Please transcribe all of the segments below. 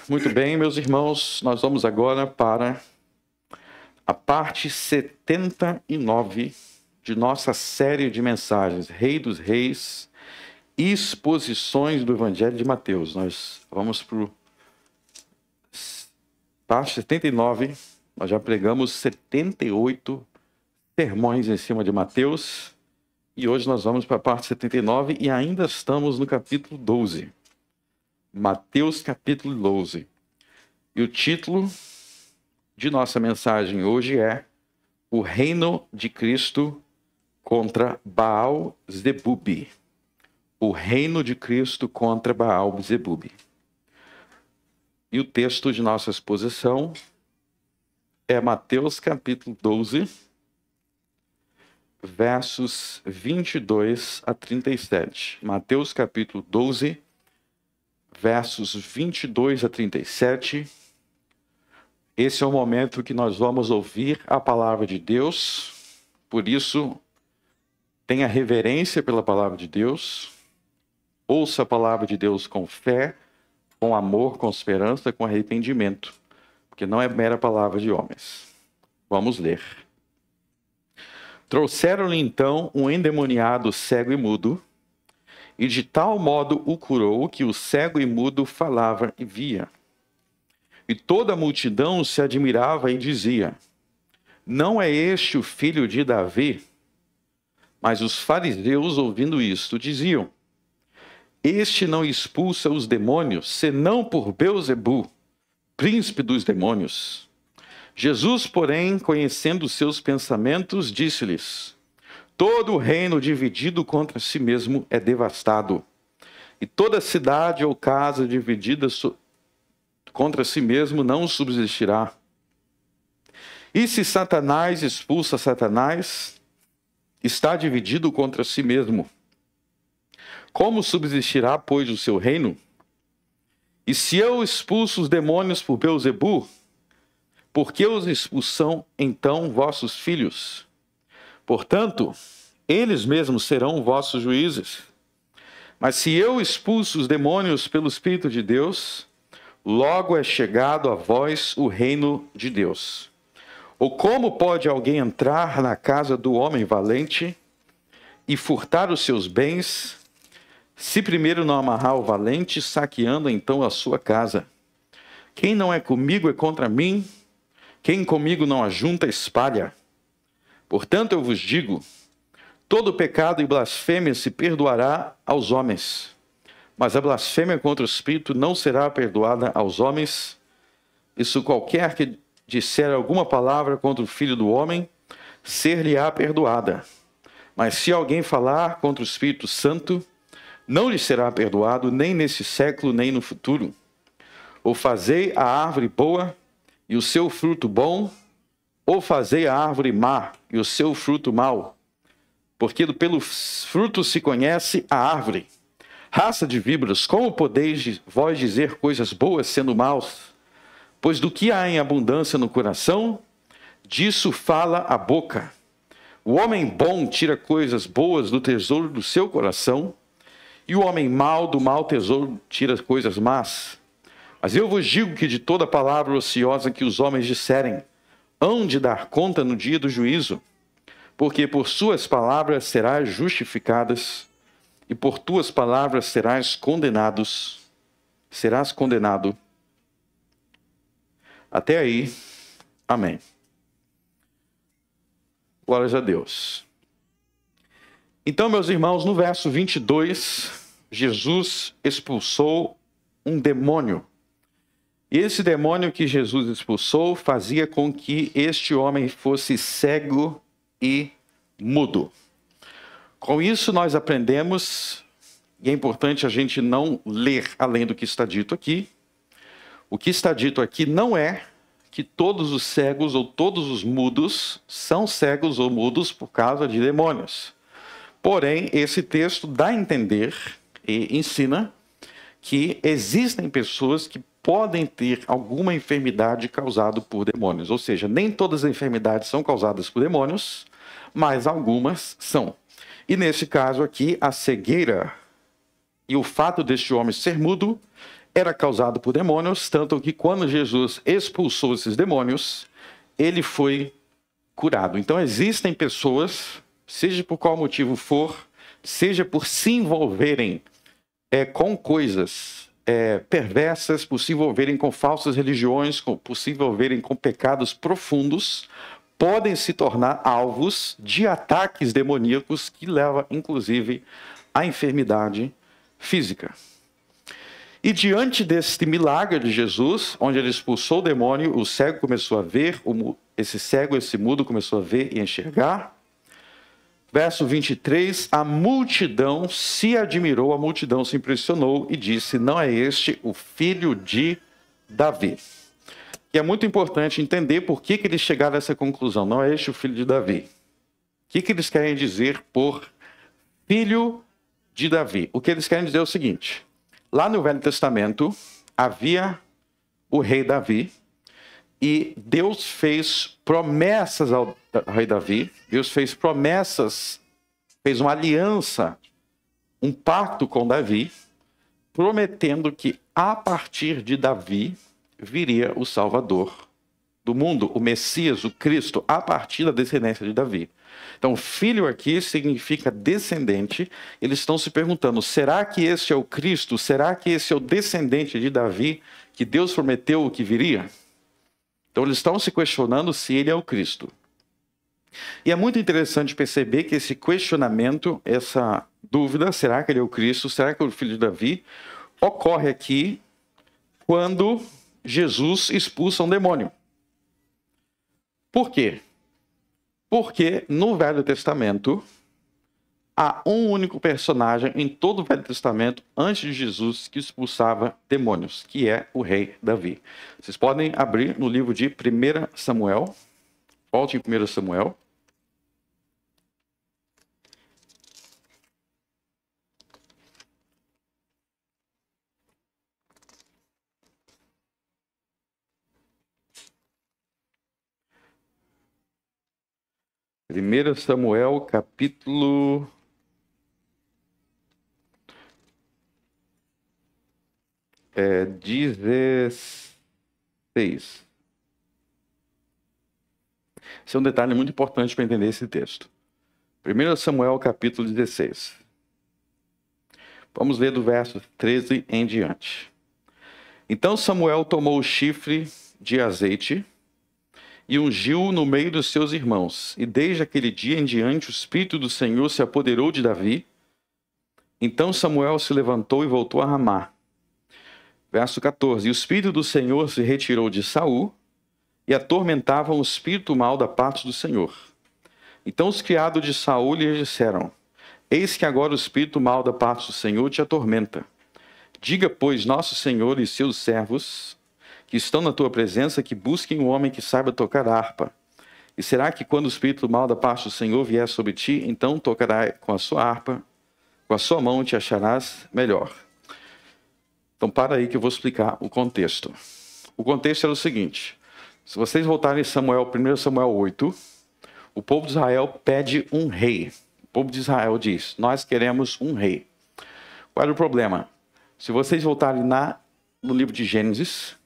Muito bem, meus irmãos, nós vamos agora para a parte 79 de nossa série de mensagens, Rei dos Reis, exposições do Evangelho de Mateus. Nós vamos para a parte 79, nós já pregamos 78 sermões em cima de Mateus, e hoje nós vamos para a parte 79 e ainda estamos no capítulo 12. Mateus capítulo 12. E o título de nossa mensagem hoje é O Reino de Cristo contra Baal-zebub. O Reino de Cristo contra Baal-zebub. E o texto de nossa exposição é Mateus capítulo 12, versos 22 a 37. Mateus capítulo 12, versos 22 a 37. Esse é o momento que nós vamos ouvir a palavra de Deus. Por isso, tenha reverência pela palavra de Deus. Ouça a palavra de Deus com fé, com amor, com esperança, com arrependimento. Porque não é mera palavra de homens. Vamos ler. Trouxeram-lhe então um endemoniado cego e mudo, e de tal modo o curou que o cego e mudo falava e via. E toda a multidão se admirava e dizia: não é este o filho de Davi? Mas os fariseus, ouvindo isto, diziam: este não expulsa os demônios, senão por Beelzebu, príncipe dos demônios. Jesus, porém, conhecendo os seus pensamentos, disse-lhes: todo o reino dividido contra si mesmo é devastado, e toda cidade ou casa dividida contra si mesmo não subsistirá. E se Satanás expulsa Satanás, está dividido contra si mesmo. Como subsistirá, pois, o seu reino? E se eu expulso os demônios por Beelzebu, por que os expulsam então vossos filhos? Portanto, eles mesmos serão vossos juízes. Mas se eu expulso os demônios pelo Espírito de Deus, logo é chegado a vós o reino de Deus. Ou como pode alguém entrar na casa do homem valente e furtar os seus bens, se primeiro não amarrar o valente, saqueando então a sua casa? Quem não é comigo é contra mim, quem comigo não ajunta, espalha. Portanto, eu vos digo, todo pecado e blasfêmia se perdoará aos homens, mas a blasfêmia contra o Espírito não será perdoada aos homens. Isso qualquer que disser alguma palavra contra o Filho do Homem, ser-lhe-á perdoada. Mas se alguém falar contra o Espírito Santo, não lhe será perdoado, nem nesse século, nem no futuro. Ou fazei a árvore boa e o seu fruto bom, ou fazei a árvore má e o seu fruto mau, porque pelo fruto se conhece a árvore. Raça de víboras, como podeis vós dizer coisas boas sendo maus? Pois do que há em abundância no coração, disso fala a boca. O homem bom tira coisas boas do tesouro do seu coração, e o homem mau do mau tesouro tira coisas más. Mas eu vos digo que de toda palavra ociosa que os homens disserem, hão de dar conta no dia do juízo, porque por suas palavras serás justificadas, e por tuas palavras serás condenado. Até aí, amém. Glórias a Deus. Então, meus irmãos, no verso 22, Jesus expulsou um demônio. E esse demônio que Jesus expulsou fazia com que este homem fosse cego e mudo. Com isso nós aprendemos, e é importante a gente não ler além do que está dito aqui. O que está dito aqui não é que todos os cegos ou todos os mudos são cegos ou mudos por causa de demônios. Porém, esse texto dá a entender e ensina que existem pessoas que podem ter alguma enfermidade causada por demônios. Ou seja, nem todas as enfermidades são causadas por demônios, mas algumas são. E nesse caso aqui, a cegueira e o fato deste homem ser mudo era causado por demônios, tanto que quando Jesus expulsou esses demônios, ele foi curado. Então existem pessoas, seja por qual motivo for, seja por se envolverem com coisas perversas, por se envolverem com falsas religiões, por se envolverem com pecados profundos, podem se tornar alvos de ataques demoníacos que levam, inclusive, à enfermidade física. E diante deste milagre de Jesus, onde ele expulsou o demônio, o cego começou a ver, esse mudo começou a ver e enxergar. Verso 23, a multidão se admirou, a multidão se impressionou e disse, não é este o filho de Davi? E é muito importante entender por que eles chegaram a essa conclusão, não é este o filho de Davi? O que eles querem dizer por filho de Davi? O que eles querem dizer é o seguinte, lá no Velho Testamento havia o rei Davi, e Deus fez promessas ao rei Davi, Deus fez promessas, fez uma aliança, um pacto com Davi, prometendo que a partir de Davi viria o Salvador do mundo, o Messias, o Cristo, a partir da descendência de Davi. Então, filho aqui significa descendente. Eles estão se perguntando, será que esse é o Cristo? Será que esse é o descendente de Davi que Deus prometeu que viria? Então, eles estão se questionando se ele é o Cristo. E é muito interessante perceber que esse questionamento, essa dúvida, será que ele é o Cristo? Será que é o filho de Davi? Ocorre aqui quando Jesus expulsa um demônio. Por quê? Porque no Velho Testamento, há um único personagem em todo o Velho Testamento, antes de Jesus, que expulsava demônios, que é o rei Davi. Vocês podem abrir no livro de 1 Samuel. Volte em 1 Samuel. Primeiro Samuel, capítulo 16. Esse é um detalhe muito importante para entender esse texto. 1 Samuel, capítulo 16. Vamos ler do verso 13 em diante. Então Samuel tomou o chifre de azeite e ungiu no meio dos seus irmãos. E desde aquele dia em diante o Espírito do Senhor se apoderou de Davi. Então Samuel se levantou e voltou a Ramá. Verso 14. E o Espírito do Senhor se retirou de Saul e atormentava um espírito mau da parte do Senhor. Então os criados de Saul lhe disseram, eis que agora o espírito mau da parte do Senhor te atormenta. Diga, pois, nosso Senhor e seus servos, que estão na tua presença, que busquem um homem que saiba tocar harpa. E será que quando o espírito mau da parte do Senhor vier sobre ti, então tocará com a sua harpa, com a sua mão te acharás melhor. Então para aí que eu vou explicar o contexto. O contexto era o seguinte, se vocês voltarem em Samuel, 1 Samuel 8, o povo de Israel pede um rei. O povo de Israel diz, nós queremos um rei. Qual era o problema? Se vocês voltarem no livro de Gênesis,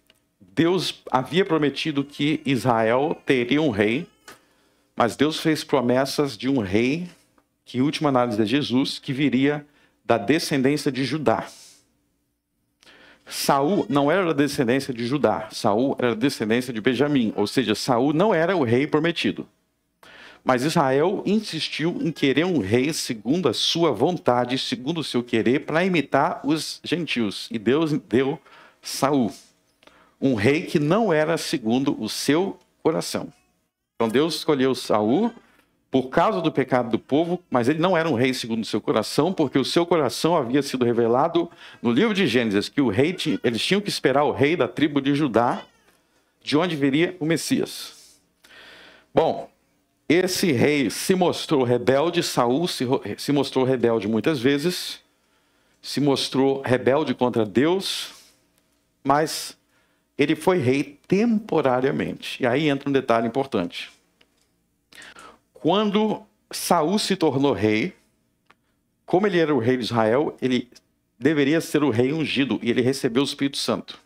Deus havia prometido que Israel teria um rei, mas Deus fez promessas de um rei, que em última análise é Jesus, que viria da descendência de Judá. Saul não era da descendência de Judá, Saul era da descendência de Benjamim, ou seja, Saul não era o rei prometido. Mas Israel insistiu em querer um rei segundo a sua vontade, segundo o seu querer, para imitar os gentios. E Deus deu Saul, um rei que não era segundo o seu coração. Então Deus escolheu Saul por causa do pecado do povo, mas ele não era um rei segundo o seu coração, porque o seu coração havia sido revelado no livro de Gênesis, que eles tinham que esperar o rei da tribo de Judá, de onde viria o Messias. Bom, esse rei se mostrou rebelde, Saul se mostrou rebelde muitas vezes, se mostrou rebelde contra Deus, mas ele foi rei temporariamente. E aí entra um detalhe importante. Quando Saul se tornou rei, como ele era o rei de Israel, ele deveria ser o rei ungido, e ele recebeu o Espírito Santo.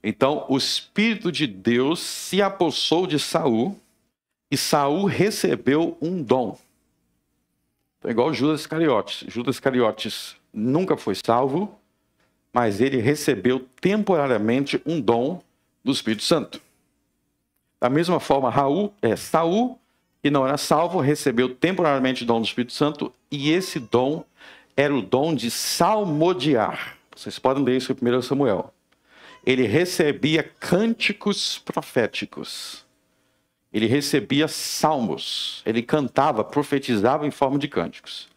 Então, o Espírito de Deus se apossou de Saul, e Saul recebeu um dom. Então, igual Judas Iscariotes. Judas Iscariotes nunca foi salvo, mas ele recebeu temporariamente um dom do Espírito Santo. Da mesma forma, Saul, que não era salvo, recebeu temporariamente o dom do Espírito Santo, e esse dom era o dom de salmodiar. Vocês podem ler isso em 1 Samuel. Ele recebia cânticos proféticos. Ele recebia salmos. Ele cantava, profetizava em forma de cânticos.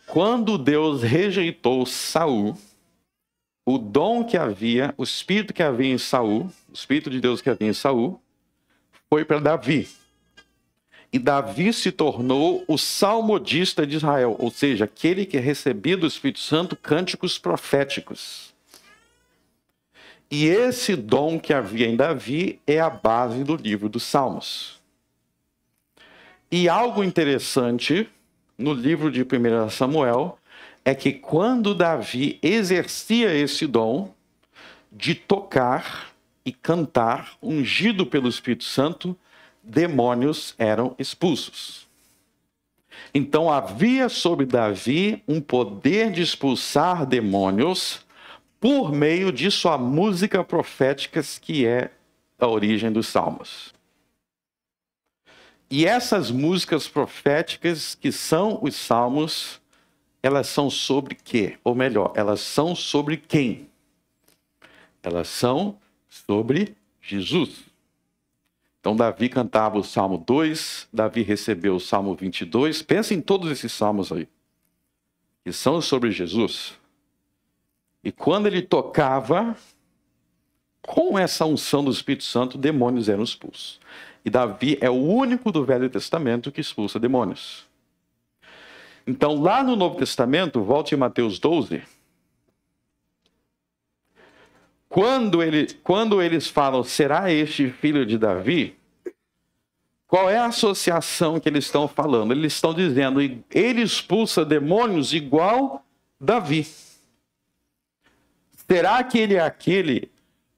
Quando Deus rejeitou Saul, o dom que havia, o espírito que havia em Saul, o espírito de Deus que havia em Saul, foi para Davi. E Davi se tornou o salmodista de Israel, ou seja, aquele que recebia do Espírito Santo cânticos proféticos. E esse dom que havia em Davi é a base do livro dos Salmos. E algo interessante no livro de 1 Samuel é que quando Davi exercia esse dom de tocar e cantar, ungido pelo Espírito Santo, demônios eram expulsos. Então havia sobre Davi um poder de expulsar demônios por meio de sua música profética, que é a origem dos Salmos. E essas músicas proféticas, que são os Salmos, elas são sobre quê? Ou melhor, elas são sobre quem? Elas são sobre Jesus. Então Davi cantava o Salmo 2, Davi recebeu o Salmo 22. Pensa em todos esses salmos aí, que são sobre Jesus. E quando ele tocava, com essa unção do Espírito Santo, demônios eram expulsos. E Davi é o único do Velho Testamento que expulsa demônios. Então, lá no Novo Testamento, volte em Mateus 12. Quando eles falam, será este filho de Davi? Qual é a associação que eles estão falando? Eles estão dizendo, ele expulsa demônios igual Davi. Será que ele é aquele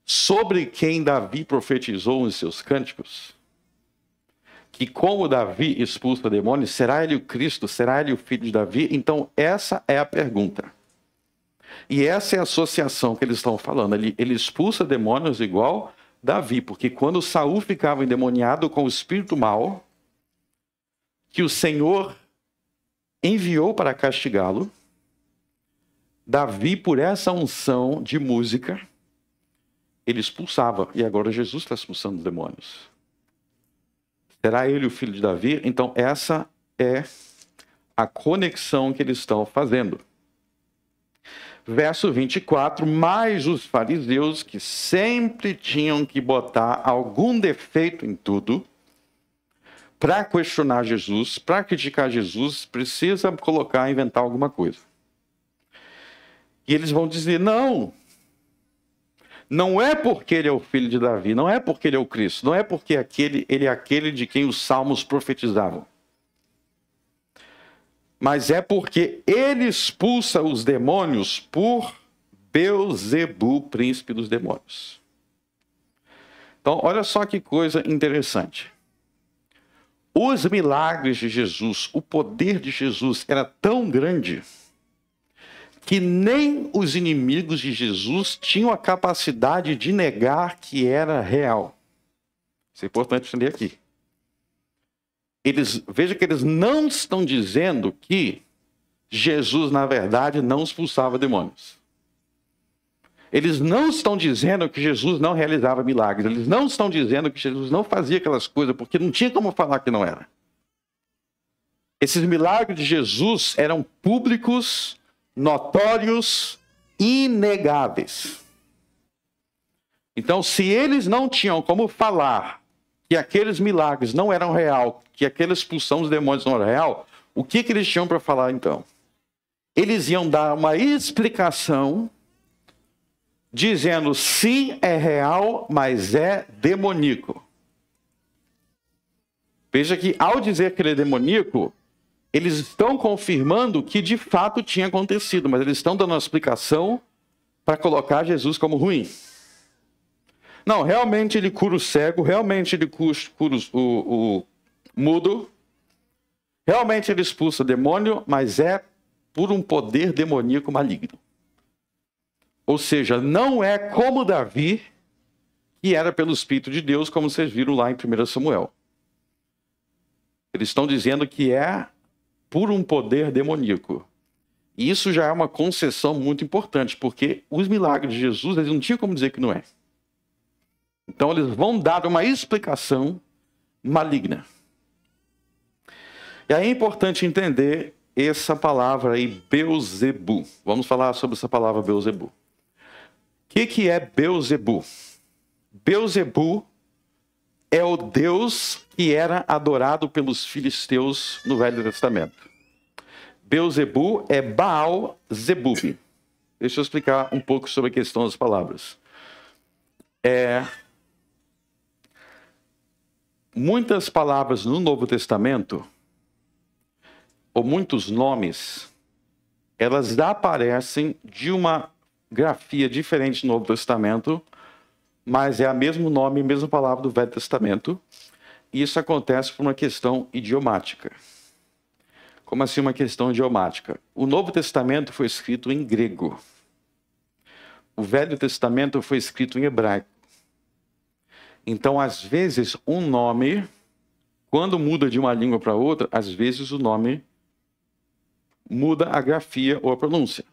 sobre quem Davi profetizou nos seus cânticos? Que como Davi expulsa demônios, será ele o Cristo? Será ele o filho de Davi? Então essa é a pergunta. E essa é a associação que eles estão falando. Ele expulsa demônios igual Davi, porque quando Saul ficava endemoniado com o espírito mau, que o Senhor enviou para castigá-lo, Davi, por essa unção de música, ele expulsava. E agora Jesus está expulsando os demônios. Será ele o filho de Davi? Então essa é a conexão que eles estão fazendo. Verso 24, mas os fariseus, que sempre tinham que botar algum defeito em tudo, para questionar Jesus, para criticar Jesus, precisa inventar alguma coisa. E eles vão dizer, não é porque ele é o filho de Davi, não é porque ele é o Cristo, não é porque ele é aquele de quem os salmos profetizavam. Mas é porque ele expulsa os demônios por Beelzebu, príncipe dos demônios. Então, olha só que coisa interessante. Os milagres de Jesus, o poder de Jesus era tão grande que nem os inimigos de Jesus tinham a capacidade de negar que era real. Isso é importante entender aqui. Veja que eles não estão dizendo que Jesus, na verdade, não expulsava demônios. Eles não estão dizendo que Jesus não realizava milagres. Eles não estão dizendo que Jesus não fazia aquelas coisas, porque não tinha como falar que não era. Esses milagres de Jesus eram públicos, notórios, inegáveis. Então, se eles não tinham como falar que aqueles milagres não eram real, que aquela expulsão dos demônios não era real, o que eles tinham para falar então? Eles iam dar uma explicação dizendo, sim, é real, mas é demoníaco. Veja que ao dizer que ele é demoníaco, eles estão confirmando que de fato tinha acontecido, mas eles estão dando uma explicação para colocar Jesus como ruim. Não, realmente ele cura o cego, realmente ele cura o mudo, realmente ele expulsa demônio, mas é por um poder demoníaco maligno. Ou seja, não é como Davi, que era pelo Espírito de Deus, como vocês viram lá em 1 Samuel. Eles estão dizendo que é por um poder demoníaco. E isso já é uma concessão muito importante, porque os milagres de Jesus, eles não tinham como dizer que não é. Então eles vão dar uma explicação maligna. E aí é importante entender essa palavra aí, Beelzebu. Vamos falar sobre essa palavra Beelzebu. O que é Beelzebu? Beelzebu é o Deus que era adorado pelos filisteus no Velho Testamento. Beelzebu é Baal-Zebub. Deixa eu explicar um pouco sobre a questão das palavras. Muitas palavras no Novo Testamento, ou muitos nomes, elas aparecem de uma grafia diferente no Novo Testamento, mas é o mesmo nome, a mesma palavra do Velho Testamento. E isso acontece por uma questão idiomática. Como assim uma questão idiomática? O Novo Testamento foi escrito em grego. O Velho Testamento foi escrito em hebraico. Então, às vezes, um nome, quando muda de uma língua para outra, às vezes o nome muda a grafia ou a pronúncia.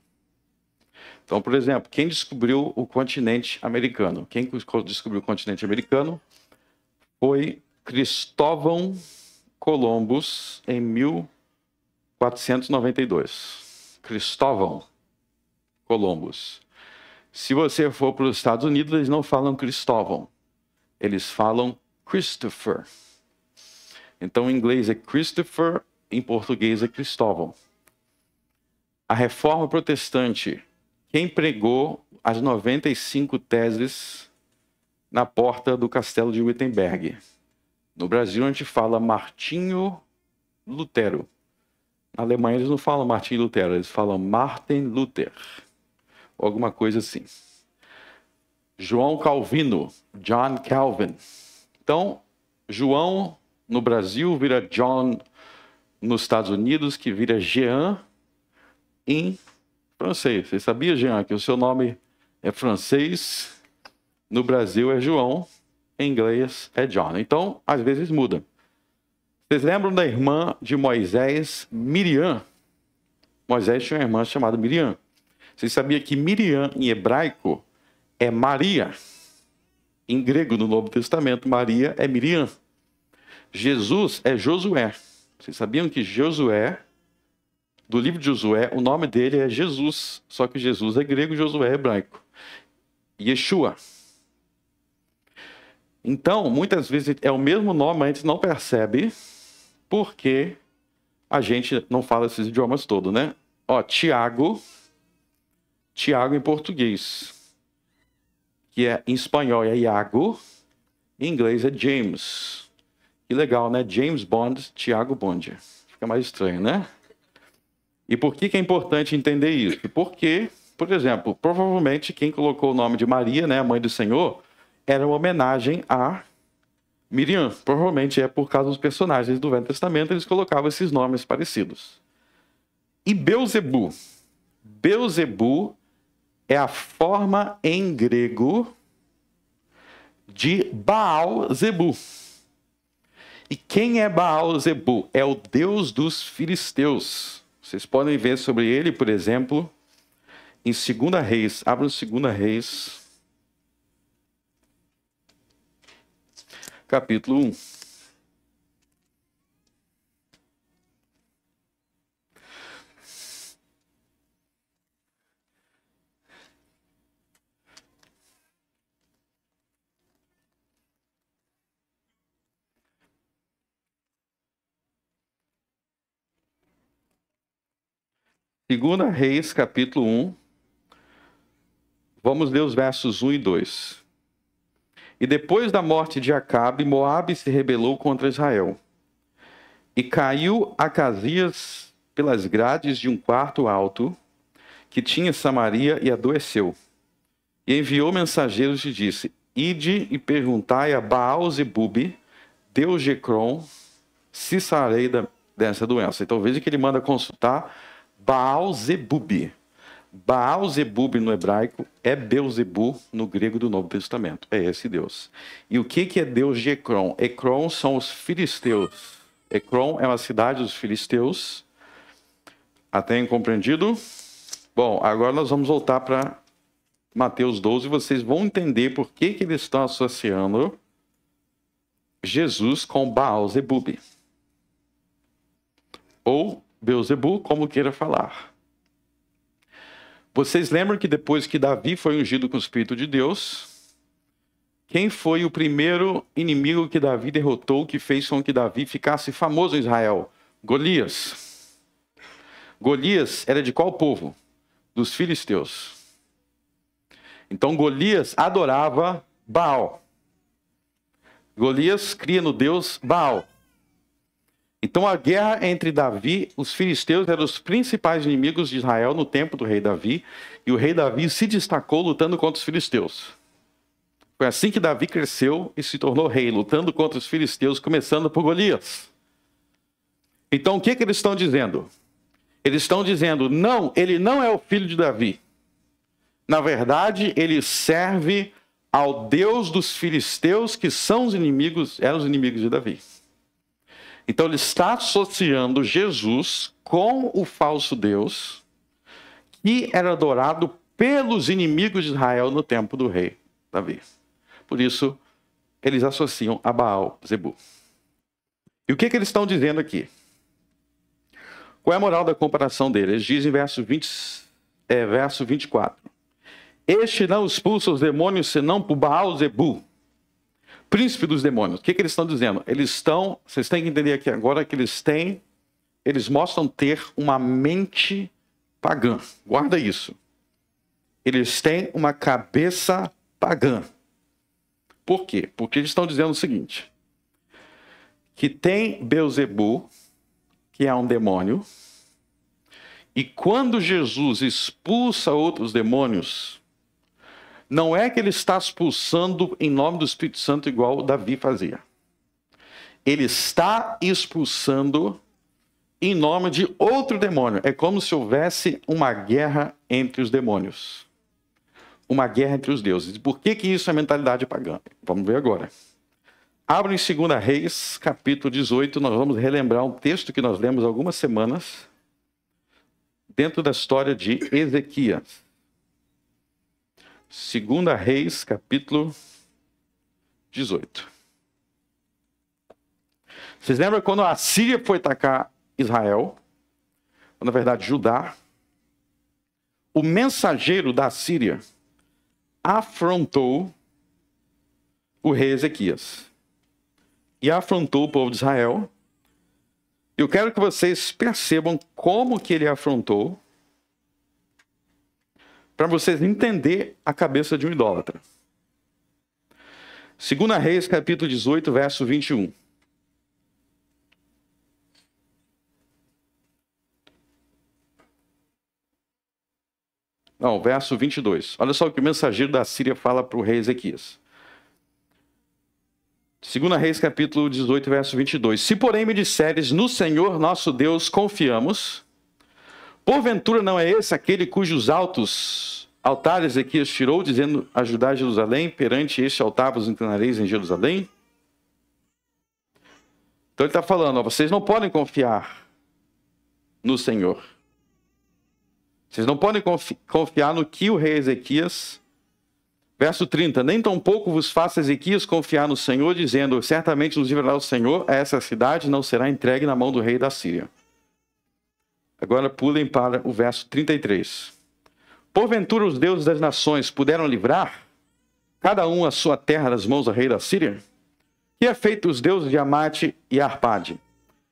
Então, por exemplo, quem descobriu o continente americano? Quem descobriu o continente americano foi Cristóvão Columbus, em 1492. Cristóvão Columbus. Se você for para os Estados Unidos, eles não falam Cristóvão. Eles falam Christopher. Então, em inglês é Christopher, em português é Cristóvão. A Reforma Protestante, quem pregou as 95 teses na porta do Castelo de Wittenberg? No Brasil, a gente fala Martinho Lutero. Na Alemanha, eles não falam Martinho Lutero, eles falam Martin Luther. Ou alguma coisa assim. João Calvino, John Calvin. Então, João no Brasil vira John nos Estados Unidos, que vira Jean em francês. Você sabia, Jean, que o seu nome é francês, no Brasil é João, em inglês é John. Então, às vezes muda. Vocês lembram da irmã de Moisés, Miriam? Moisés tinha uma irmã chamada Miriam. Vocês sabiam que Miriam, em hebraico, é Maria? Em grego, no Novo Testamento, Maria é Miriam. Jesus é Josué. Vocês sabiam que Josué, do livro de Josué, o nome dele é Jesus. Só que Jesus é grego e Josué é hebraico. Yeshua. Então, muitas vezes é o mesmo nome, mas a gente não percebe porque a gente não fala esses idiomas todos, né? Ó, Tiago em português, que é em espanhol é Iago, em inglês é James. Que legal, né? James Bond, Tiago Bond. Fica mais estranho, né? E por que é importante entender isso? Porque, por exemplo, provavelmente quem colocou o nome de Maria, né, a mãe do Senhor, era uma homenagem a Miriam. Provavelmente é por causa dos personagens do Velho Testamento, eles colocavam esses nomes parecidos. E Beelzebu? Beelzebu é a forma em grego de Baal-Zebu. E quem é Baal-Zebu? É o deus dos filisteus. Vocês podem ver sobre ele, por exemplo, em 2 Reis. Abra o 2 Reis, capítulo 1. Segunda Reis, capítulo 1. Vamos ler os versos 1 e 2. E depois da morte de Acabe, Moabe se rebelou contra Israel. E caiu Acasias pelas grades de um quarto alto que tinha em Samaria e adoeceu. E enviou mensageiros e disse: Ide e perguntai a Baal-zebub, deus de Ecrom, se sarei dessa doença. Então veja que ele manda consultar Baal-zebub. Baal-zebub no hebraico é Beuzebu no grego do Novo Testamento. É esse Deus. E o que é Deus de Ecrom? Ecrom são os filisteus. Ecrom é uma cidade dos filisteus. Até compreendido? Bom, agora nós vamos voltar para Mateus 12. Vocês vão entender por que eles estão associando Jesus com Baal-zebub. Ou Beuzebu, como queira falar. Vocês lembram que depois que Davi foi ungido com o Espírito de Deus, quem foi o primeiro inimigo que Davi derrotou, que fez com que Davi ficasse famoso em Israel? Golias. Golias era de qual povo? Dos filisteus. Então Golias adorava Baal. Golias cria no deus Baal. Então a guerra entre Davi, os filisteus eram os principais inimigos de Israel no tempo do rei Davi, e o rei Davi se destacou lutando contra os filisteus. Foi assim que Davi cresceu e se tornou rei, lutando contra os filisteus, começando por Golias. Então o que eles estão dizendo? Eles estão dizendo, não, ele não é o filho de Davi. Na verdade, ele serve ao Deus dos filisteus, que são os inimigos, eram os inimigos de Davi. Então ele está associando Jesus com o falso Deus, que era adorado pelos inimigos de Israel no tempo do rei Davi. Por isso, eles associam a Baal-zebub. E o que eles estão dizendo aqui? Qual é a moral da comparação deles? Eles dizem verso 24. Este não expulsa os demônios senão por Baal-zebub, príncipe dos demônios. O que eles estão dizendo? Vocês têm que entender aqui agora que eles mostram ter uma mente pagã. Guarda isso. Eles têm uma cabeça pagã. Por quê? Porque eles estão dizendo o seguinte, que tem Beuzebu, que é um demônio, e quando Jesus expulsa outros demônios, não é que ele está expulsando em nome do Espírito Santo igual Davi fazia. Ele está expulsando em nome de outro demônio. É como se houvesse uma guerra entre os demônios. Uma guerra entre os deuses. Por que isso é mentalidade pagã? Vamos ver agora. Abra em 2 Reis, capítulo 18. Nós vamos relembrar um texto que nós lemos há algumas semanas, dentro da história de Ezequias. 2 Reis, capítulo 18. Vocês lembram quando a Síria foi atacar Israel, ou, na verdade, Judá? O mensageiro da Síria afrontou o rei Ezequias. E afrontou o povo de Israel. Eu quero que vocês percebam como que ele afrontou, para vocês entenderem a cabeça de um idólatra. 2 Reis, capítulo 18, verso 21. Não, verso 22. Olha só o que o mensageiro da Síria fala para o rei Ezequias. 2 Reis, capítulo 18, verso 22. Se, porém, me disseres, no Senhor nosso Deus confiamos, porventura não é esse aquele cujos altares Ezequias tirou, dizendo a Judá e Jerusalém, perante este altar vos inclinareis em Jerusalém? Então ele está falando, vocês não podem confiar no Senhor. Vocês não podem confiar no que o rei Ezequias... Verso 30, nem tampouco vos faça Ezequias confiar no Senhor, dizendo, certamente nos livrará o Senhor, essa cidade não será entregue na mão do rei da Síria. Agora pulem para o verso 33. Porventura os deuses das nações puderam livrar, cada um a sua terra das mãos do rei da Síria? Que é feito os deuses de Amate e Arpade?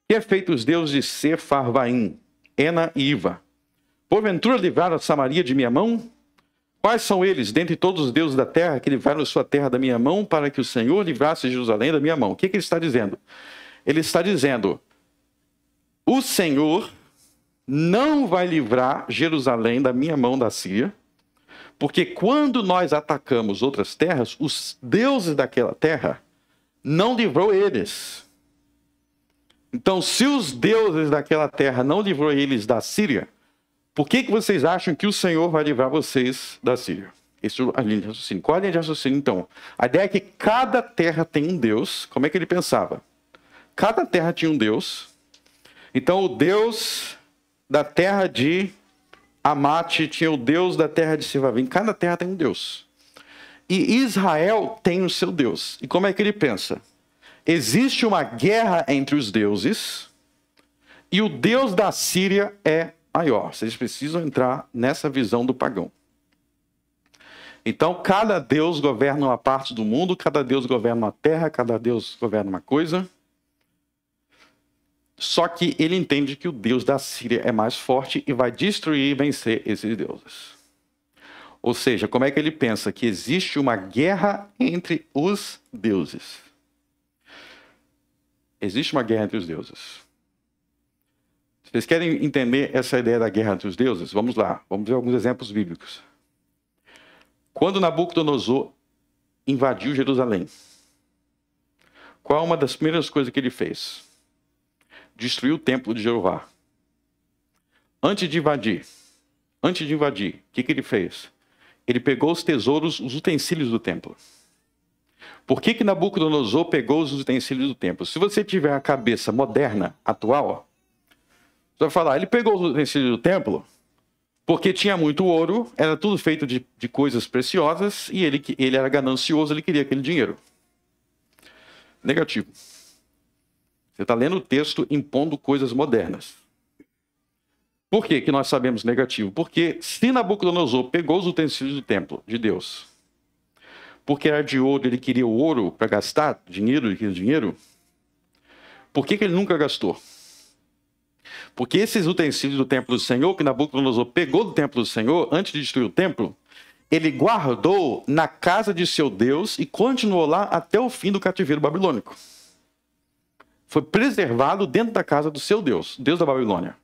Que é feito os deuses de Sepharvaim, Ena e Iva? Porventura livraram a Samaria de minha mão? Quais são eles, dentre todos os deuses da terra, que livraram a sua terra da minha mão, para que o Senhor livrasse Jerusalém da minha mão? O que ele está dizendo? Ele está dizendo, o Senhor não vai livrar Jerusalém da minha mão da Síria, porque quando nós atacamos outras terras, os deuses daquela terra não livrou eles. Então, se os deuses daquela terra não livrou eles da Síria, por que vocês acham que o Senhor vai livrar vocês da Síria? Esse é a linha de raciocínio. Qual é a linha de raciocínio, então? A ideia é que cada terra tem um Deus. Como é que ele pensava? Cada terra tinha um Deus. Então, o Deus da terra de Amate tinha o Deus da terra de Sivavim. Cada terra tem um Deus. E Israel tem o seu Deus. E como é que ele pensa? Existe uma guerra entre os deuses e o Deus da Síria é maior. Vocês precisam entrar nessa visão do pagão. Então, cada Deus governa uma parte do mundo, cada Deus governa uma terra, cada Deus governa uma coisa. Só que ele entende que o Deus da Síria é mais forte e vai destruir e vencer esses deuses. Ou seja, como é que ele pensa? Que existe uma guerra entre os deuses. Existe uma guerra entre os deuses. Vocês querem entender essa ideia da guerra entre os deuses? Vamos lá, vamos ver alguns exemplos bíblicos. Quando Nabucodonosor invadiu Jerusalém, qual é uma das primeiras coisas que ele fez? Destruiu o templo de Jeová. Antes de invadir, o que ele fez? Ele pegou os tesouros, os utensílios do templo. Por que Nabucodonosor pegou os utensílios do templo? Se você tiver a cabeça moderna, atual, você vai falar, ele pegou os utensílios do templo porque tinha muito ouro, era tudo feito de coisas preciosas e ele era ganancioso, ele queria aquele dinheiro. Negativo. Você está lendo o texto impondo coisas modernas. Por que nós sabemos negativo? Porque se Nabucodonosor pegou os utensílios do templo de Deus, porque era de ouro, ele queria o ouro para gastar dinheiro, ele queria dinheiro, por que ele nunca gastou? Porque esses utensílios do templo do Senhor, que Nabucodonosor pegou do templo do Senhor, antes de destruir o templo, ele guardou na casa de seu Deus e continuou lá até o fim do cativeiro babilônico. Foi preservado dentro da casa do seu Deus, Deus da Babilônia.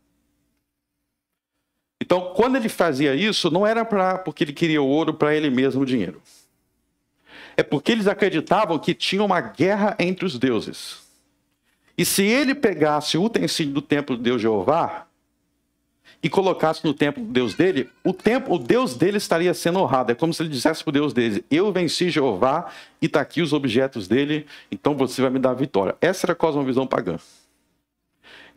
Então, quando ele fazia isso, não era porque ele queria o ouro para ele mesmo, o dinheiro. É porque eles acreditavam que tinha uma guerra entre os deuses. E se ele pegasse o utensílio do templo de Deus Jeová e colocasse no templo do Deus dele, o Deus dele estaria sendo honrado. É como se ele dissesse para o Deus dele, eu venci Jeová e está aqui os objetos dele, então você vai me dar a vitória. Essa era a cosmovisão pagã.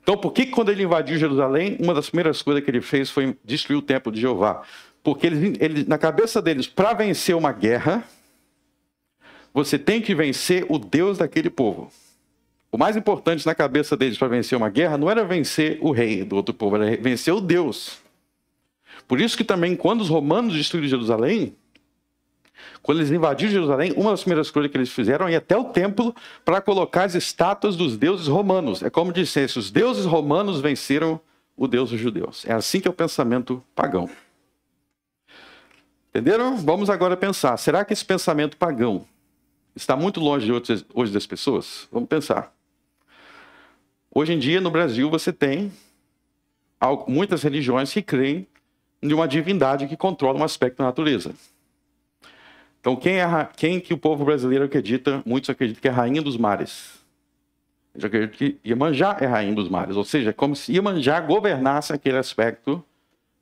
Então, por que quando ele invadiu Jerusalém, uma das primeiras coisas que ele fez foi destruir o templo de Jeová? Porque ele, na cabeça deles, para vencer uma guerra, você tem que vencer o Deus daquele povo. O mais importante na cabeça deles para vencer uma guerra não era vencer o rei do outro povo, era vencer o Deus. Por isso que também, quando os romanos destruíram Jerusalém, quando eles invadiram Jerusalém, uma das primeiras coisas que eles fizeram é ir até o templo para colocar as estátuas dos deuses romanos. É como dissesse, os deuses romanos venceram o Deus dos judeus. É assim que é o pensamento pagão. Entenderam? Vamos agora pensar, será que esse pensamento pagão está muito longe de hoje das pessoas? Vamos pensar. Hoje em dia, no Brasil, você tem muitas religiões que creem em uma divindade que controla um aspecto da natureza. Então, quem que o povo brasileiro acredita? Muitos acreditam que é a rainha dos mares. Eles acreditam que Iemanjá é a rainha dos mares. Ou seja, é como se Iemanjá governasse aquele aspecto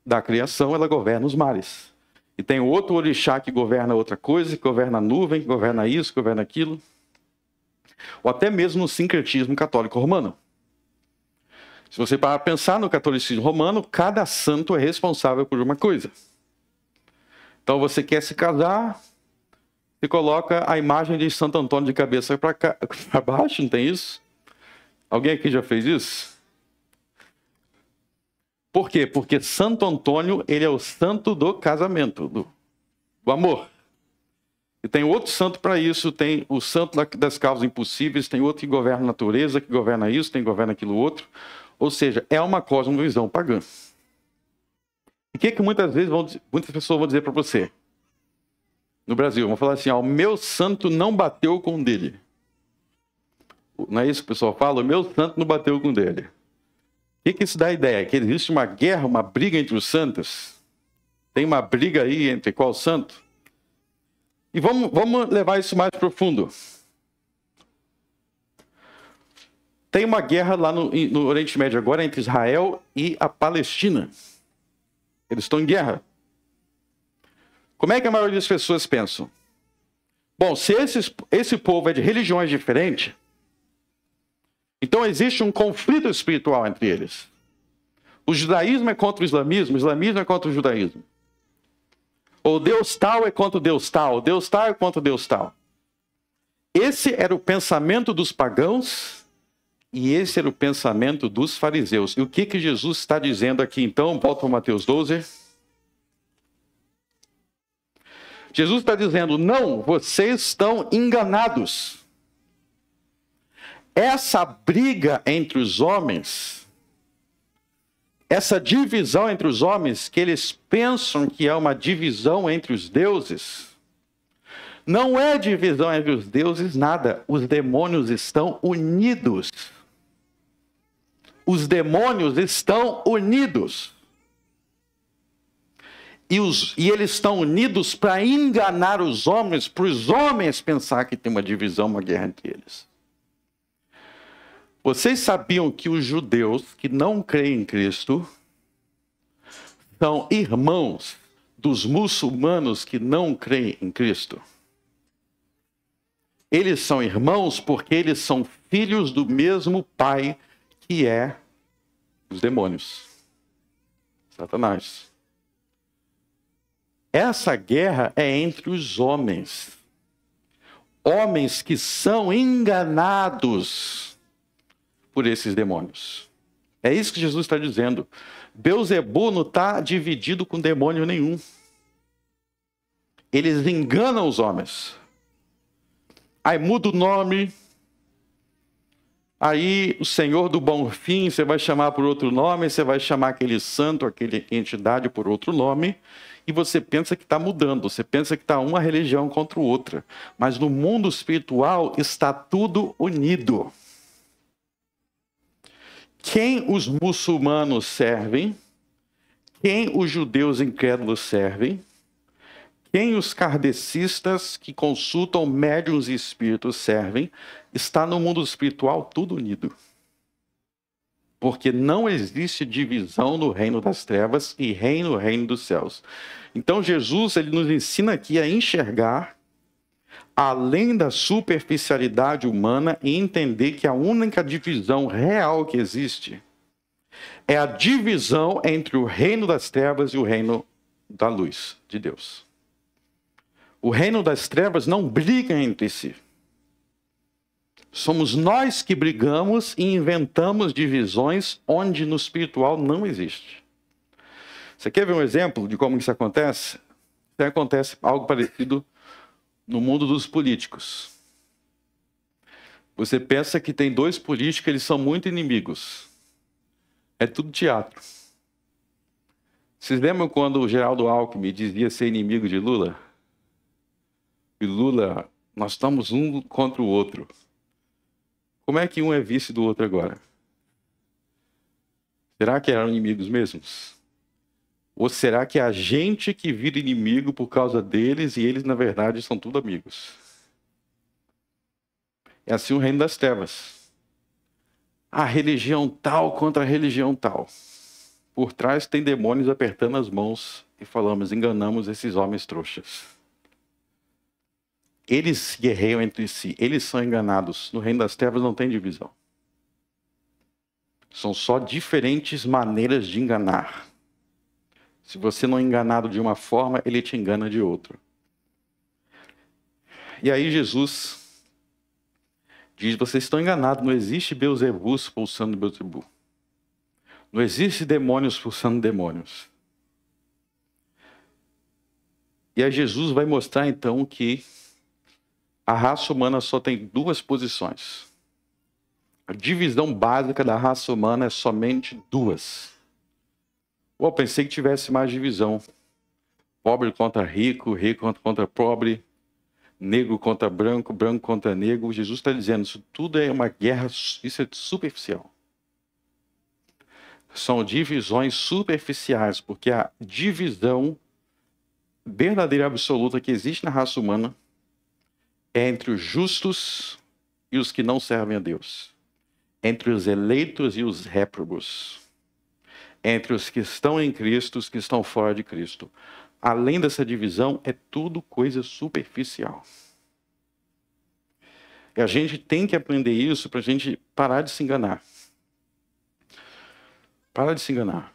da criação, ela governa os mares. E tem outro orixá que governa outra coisa, que governa a nuvem, que governa isso, que governa aquilo. Ou até mesmo no sincretismo católico romano. Se você parar para pensar no catolicismo romano, cada santo é responsável por uma coisa. Então você quer se casar, você coloca a imagem de Santo Antônio de cabeça para baixo, não tem isso? Alguém aqui já fez isso? Por quê? Porque Santo Antônio, ele é o santo do casamento, do amor. E tem outro santo para isso, tem o santo das causas impossíveis, tem outro que governa a natureza, que governa isso, tem que governa aquilo outro. Ou seja, é uma cosmovisão pagã. E o que muitas vezes muitas pessoas vão dizer para você? No Brasil, vão falar assim, o meu santo não bateu com o dele. Não é isso que o pessoal fala? O meu santo não bateu com o dele. que isso dá a ideia? Que existe uma guerra, uma briga entre os santos? Tem uma briga aí entre qual santo? E vamos levar isso mais profundo. Tem uma guerra lá no Oriente Médio agora entre Israel e a Palestina. Eles estão em guerra. Como é que a maioria das pessoas pensam? Bom, se esse povo é de religiões diferentes, então existe um conflito espiritual entre eles. O judaísmo é contra o islamismo é contra o judaísmo. Ou Deus tal é contra o Deus tal é contra o Deus tal. Esse era o pensamento dos pagãos e esse era o pensamento dos fariseus. E o que Jesus está dizendo aqui então? Volta para Mateus 12. Jesus está dizendo, não, vocês estão enganados. Essa briga entre os homens, essa divisão entre os homens, que eles pensam que é uma divisão entre os deuses, não é divisão entre os deuses, nada. Os demônios estão unidos. Os demônios estão unidos. E eles estão unidos para enganar os homens, para os homens pensar que tem uma divisão, uma guerra entre eles. Vocês sabiam que os judeus que não creem em Cristo são irmãos dos muçulmanos que não creem em Cristo? Eles são irmãos porque eles são filhos do mesmo pai que é os demônios, Satanás. Essa guerra é entre os homens. Homens que são enganados por esses demônios. É isso que Jesus está dizendo. Beelzebul não está dividido com demônio nenhum. Eles enganam os homens. Aí muda o nome. Aí o Senhor do Bom Fim, você vai chamar por outro nome, você vai chamar aquele santo, aquela entidade por outro nome, e você pensa que está mudando, você pensa que está uma religião contra outra. Mas no mundo espiritual está tudo unido. Quem os muçulmanos servem, quem os judeus incrédulos servem, quem os kardecistas que consultam médiuns e espíritos servem, está no mundo espiritual tudo unido. Porque não existe divisão no reino das trevas e no reino dos céus. Então Jesus ele nos ensina aqui a enxergar além da superficialidade humana e entender que a única divisão real que existe é a divisão entre o reino das trevas e o reino da luz de Deus. O reino das trevas não briga entre si. Somos nós que brigamos e inventamos divisões onde no espiritual não existe. Você quer ver um exemplo de como isso acontece? Isso acontece algo parecido no mundo dos políticos. Você pensa que tem dois políticos, eles são muito inimigos. É tudo teatro. Vocês lembram quando o Geraldo Alckmin dizia ser inimigo de Lula? E Lula, nós estamos um contra o outro. Como é que um é vice do outro agora? Será que eram inimigos mesmos? Ou será que é a gente que vira inimigo por causa deles e eles, na verdade, são tudo amigos? É assim o reino das trevas. A religião tal contra a religião tal. Por trás tem demônios apertando as mãos e falamos, enganamos esses homens trouxas. Eles guerreiam entre si, eles são enganados. No reino das trevas não tem divisão. São só diferentes maneiras de enganar. Se você não é enganado de uma forma, ele te engana de outra. E aí Jesus diz, vocês estão enganados, não existe Beelzebul expulsando Beelzebul. Não existe demônios expulsando demônios. E aí Jesus vai mostrar então que a raça humana só tem duas posições. A divisão básica da raça humana é somente duas. Eu pensei que tivesse mais divisão. Pobre contra rico, rico contra pobre, negro contra branco, branco contra negro. Jesus está dizendo, isso tudo é uma guerra, isso é superficial. são divisões superficiais, porque a divisão verdadeira e absoluta que existe na raça humana é entre os justos e os que não servem a Deus, entre os eleitos e os réprobos, entre os que estão em Cristo e os que estão fora de Cristo. Além dessa divisão, é tudo coisa superficial. E a gente tem que aprender isso para a gente parar de se enganar. Para de se enganar.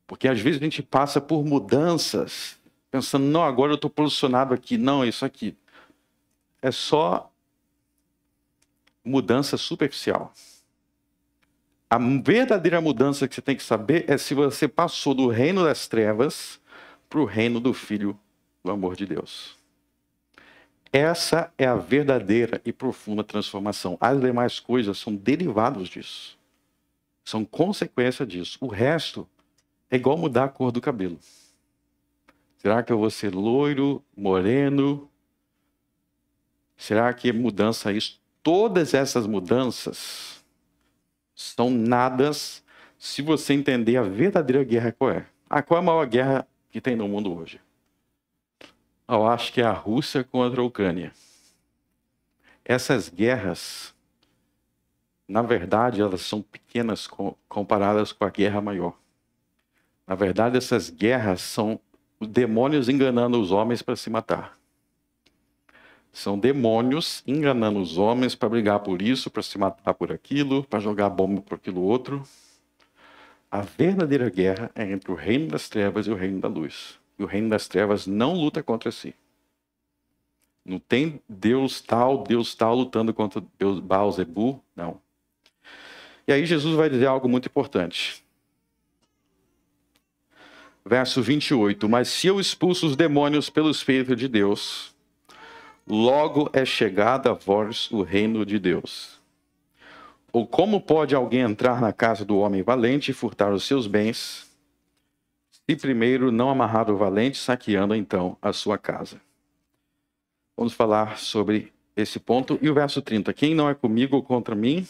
Porque às vezes a gente passa por mudanças, pensando, não, agora eu estou posicionado aqui. Não, isso aqui é só mudança superficial. A verdadeira mudança que você tem que saber é se você passou do reino das trevas para o reino do Filho do amor de Deus. Essa é a verdadeira e profunda transformação. As demais coisas são derivados disso. São consequência disso. O resto é igual mudar a cor do cabelo. Será que eu vou ser loiro, moreno? Será que mudança é isso? Todas essas mudanças são nadas se você entender a verdadeira guerra qual é. Qual é a maior guerra que tem no mundo hoje? Eu acho que é a Rússia contra a Ucrânia. Essas guerras, na verdade, elas são pequenas comparadas com a guerra maior. Na verdade, essas guerras são os demônios enganando os homens para se matar. São demônios enganando os homens para brigar por isso, para se matar por aquilo, para jogar bomba por aquilo outro. A verdadeira guerra é entre o reino das trevas e o reino da luz. E o reino das trevas não luta contra si. Não tem Deus tal lutando contra Deus Baal-Zebu, não. E aí Jesus vai dizer algo muito importante. Verso 28. Mas se eu expulso os demônios pelo Espírito de Deus, logo é chegado a vós o reino de Deus. Ou como pode alguém entrar na casa do homem valente e furtar os seus bens, se primeiro não amarrar o valente, saqueando então a sua casa? Vamos falar sobre esse ponto. E o verso 30. Quem não é comigo ou contra mim,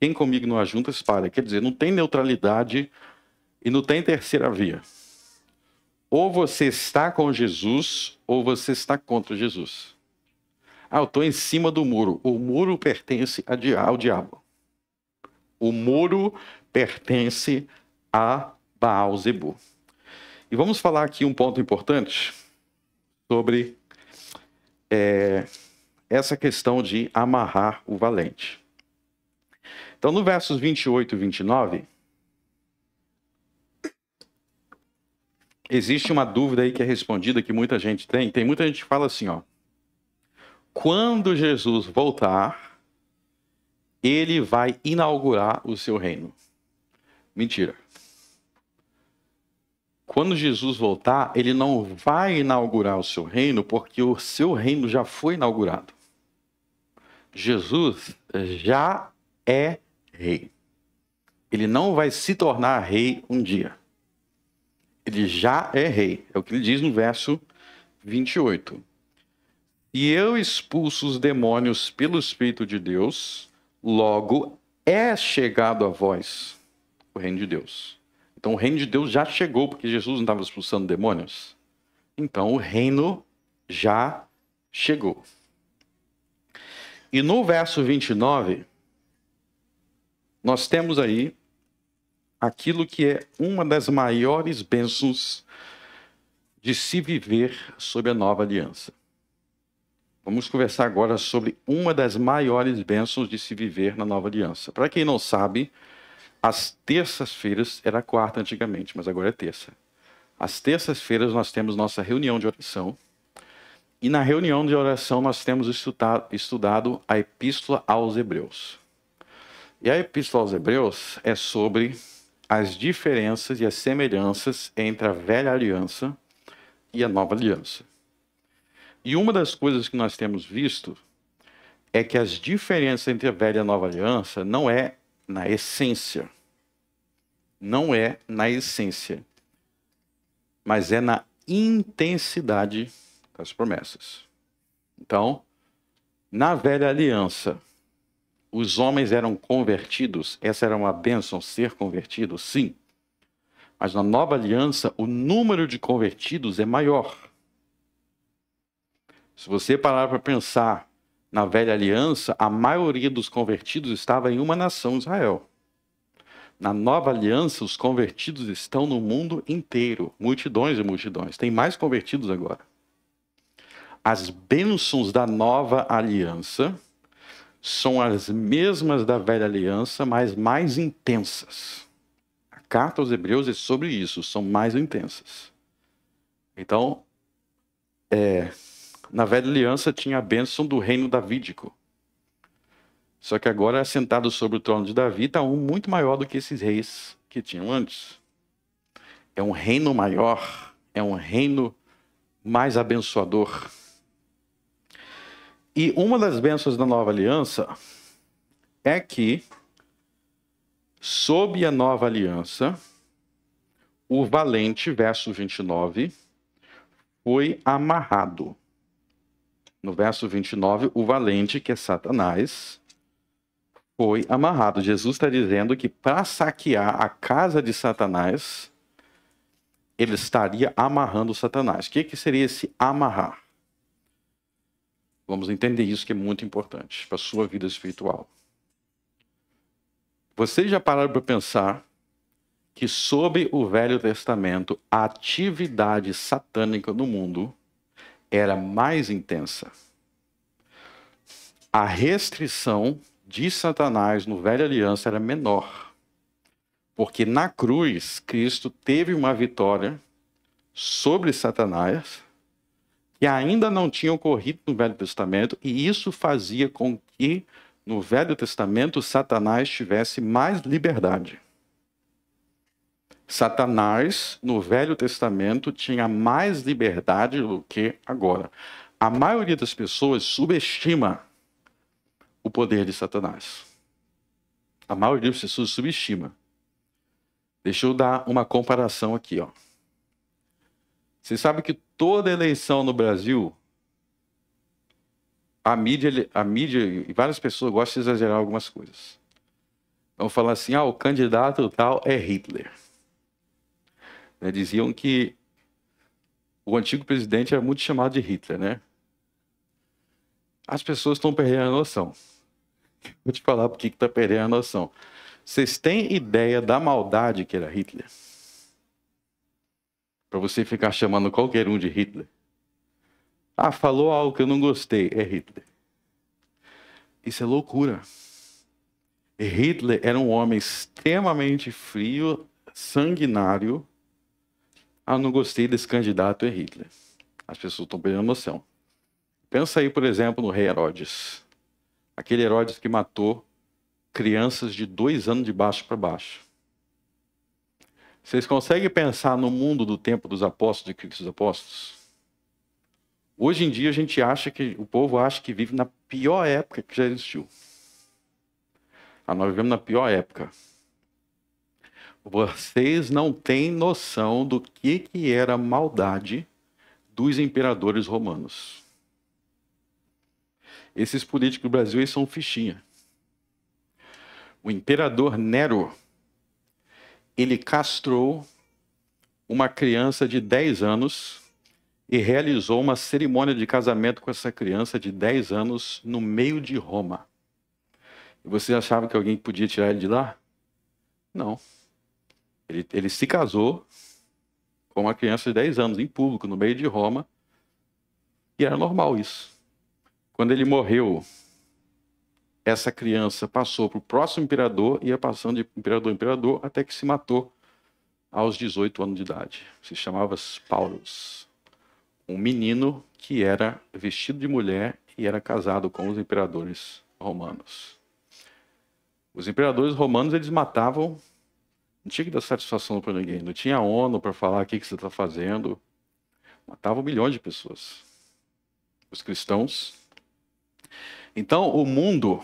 quem comigo não ajunta, espalha. Quer dizer, não tem neutralidade e não tem terceira via. Ou você está com Jesus, ou você está contra Jesus. Eu estou em cima do muro. O muro pertence ao diabo. O muro pertence a Baal-Zebu. E vamos falar aqui um ponto importante sobre essa questão de amarrar o valente. Então, no versos 28 e 29, existe uma dúvida aí que é respondida, que muita gente tem. Tem muita gente que fala assim, ó. Quando Jesus voltar, ele vai inaugurar o seu reino. Mentira. Quando Jesus voltar, ele não vai inaugurar o seu reino, porque o seu reino já foi inaugurado. Jesus já é rei. Ele não vai se tornar rei um dia. Ele já é rei. É o que ele diz no verso 28. E eu expulso os demônios pelo Espírito de Deus, logo é chegado a vós o reino de Deus. Então o reino de Deus já chegou, porque Jesus não estava expulsando demônios. Então o reino já chegou. E no verso 29, nós temos aí aquilo que é uma das maiores bênçãos de se viver sob a nova aliança. Vamos conversar agora sobre uma das maiores bênçãos de se viver na nova aliança. Para quem não sabe, as terças-feiras, era quarta antigamente, mas agora é terça. Às terças-feiras nós temos nossa reunião de oração. E na reunião de oração nós temos estudado a Epístola aos Hebreus. E a Epístola aos Hebreus é sobre as diferenças e as semelhanças entre a velha aliança e a nova aliança. E uma das coisas que nós temos visto é que as diferenças entre a velha e a nova aliança não é na essência. Não é na essência. Mas é na intensidade das promessas. Então, na velha aliança, os homens eram convertidos, essa era uma bênção, ser convertido, sim. Mas na nova aliança, o número de convertidos é maior. Se você parar para pensar na velha aliança, a maioria dos convertidos estava em uma nação, Israel. Na nova aliança, os convertidos estão no mundo inteiro, multidões e multidões. Tem mais convertidos agora. As bênçãos da nova aliança são as mesmas da velha aliança, mas mais intensas. A carta aos Hebreus é sobre isso, são mais intensas. Então, na velha aliança tinha a bênção do reino davídico. Só que agora, sentado sobre o trono de Davi, está um muito maior do que esses reis que tinham antes. É um reino maior, é um reino mais abençoador. E uma das bênçãos da nova aliança é que, sob a nova aliança, o valente, verso 29, foi amarrado. No verso 29, o valente, que é Satanás, foi amarrado. Jesus está dizendo que para saquear a casa de Satanás, ele estaria amarrando Satanás. O que seria esse amarrar? Vamos entender isso, que é muito importante para a sua vida espiritual. Vocês já pararam para pensar que sob o Velho Testamento, a atividade satânica no mundo era mais intensa? A restrição de Satanás no Velha Aliança era menor. Porque na cruz, Cristo teve uma vitória sobre Satanás que ainda não tinha ocorrido no Velho Testamento, e isso fazia com que no Velho Testamento Satanás tivesse mais liberdade. Satanás, no Velho Testamento, tinha mais liberdade do que agora. A maioria das pessoas subestima o poder de Satanás. A maioria das pessoas subestima. Deixa eu dar uma comparação aqui, ó. Você sabe que toda eleição no Brasil, a mídia e várias pessoas gostam de exagerar algumas coisas. Vão falar assim, o candidato tal é Hitler. Diziam que o antigo presidente era muito chamado de Hitler, né? As pessoas estão perdendo a noção. Vou te falar por que está perdendo a noção. Vocês têm ideia da maldade que era Hitler? Para você ficar chamando qualquer um de Hitler. Falou algo que eu não gostei, é Hitler. Isso é loucura. Hitler era um homem extremamente frio, sanguinário. Não gostei desse candidato, é Hitler. As pessoas estão perdendo noção. Pensa aí, por exemplo, no rei Herodes. Aquele Herodes que matou crianças de 2 anos de baixo para baixo. Vocês conseguem pensar no mundo do tempo dos apóstolos e Cristo dos apóstolos? Hoje em dia o povo acha que vive na pior época que já existiu. Nós vivemos na pior época. Vocês não têm noção do que era a maldade dos imperadores romanos. Esses políticos do Brasil, eles são fichinha. O imperador Nero, ele castrou uma criança de 10 anos e realizou uma cerimônia de casamento com essa criança de 10 anos no meio de Roma. E você achava que alguém podia tirar ele de lá? Não. Ele se casou com uma criança de 10 anos, em público, no meio de Roma, e era normal isso. Quando ele morreu, essa criança passou para o próximo imperador, ia passando de imperador em imperador, até que se matou aos 18 anos de idade. Se chamava Paulus. Um menino que era vestido de mulher e era casado com os imperadores romanos. Os imperadores romanos, eles matavam, não tinha que dar satisfação para ninguém, não tinha ONU para falar o que você está fazendo. Matavam milhões de pessoas. Os cristãos. Então, o mundo,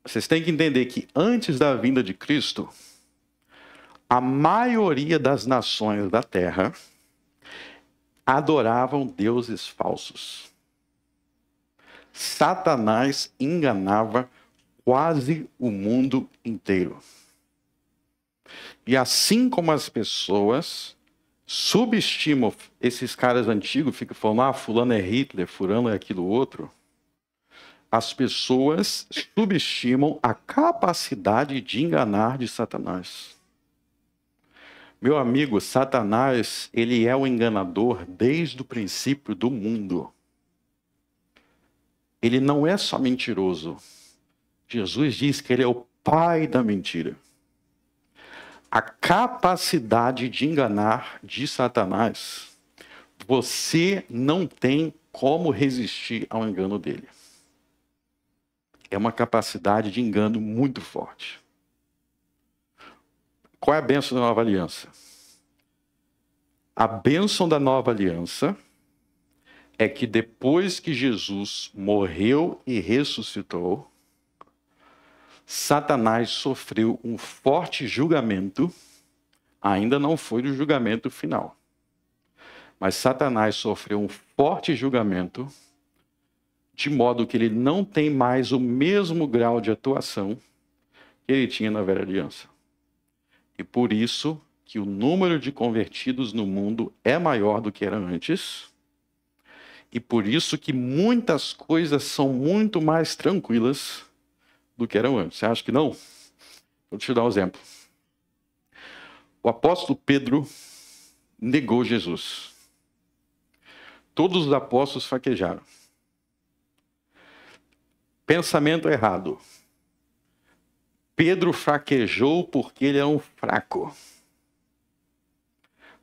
vocês têm que entender que antes da vinda de Cristo, a maioria das nações da Terra adoravam deuses falsos. Satanás enganava quase o mundo inteiro. E assim como as pessoas subestimam esses caras antigos, ficam falando, fulano é Hitler, fulano é aquilo outro, as pessoas subestimam a capacidade de enganar de Satanás. Meu amigo, Satanás, ele é o enganador desde o princípio do mundo. Ele não é só mentiroso. Jesus diz que ele é o pai da mentira. A capacidade de enganar de Satanás, você não tem como resistir ao engano dele. É uma capacidade de engano muito forte. Qual é a bênção da nova aliança? A bênção da nova aliança é que depois que Jesus morreu e ressuscitou, Satanás sofreu um forte julgamento, ainda não foi o julgamento final, mas Satanás sofreu um forte julgamento, de modo que ele não tem mais o mesmo grau de atuação que ele tinha na velha aliança. E por isso que o número de convertidos no mundo é maior do que era antes, e por isso que muitas coisas são muito mais tranquilas do que eram antes. Você acha que não? Vou te dar um exemplo. O apóstolo Pedro negou Jesus. Todos os apóstolos fraquejaram. Pensamento errado. Pedro fraquejou porque ele era um fraco.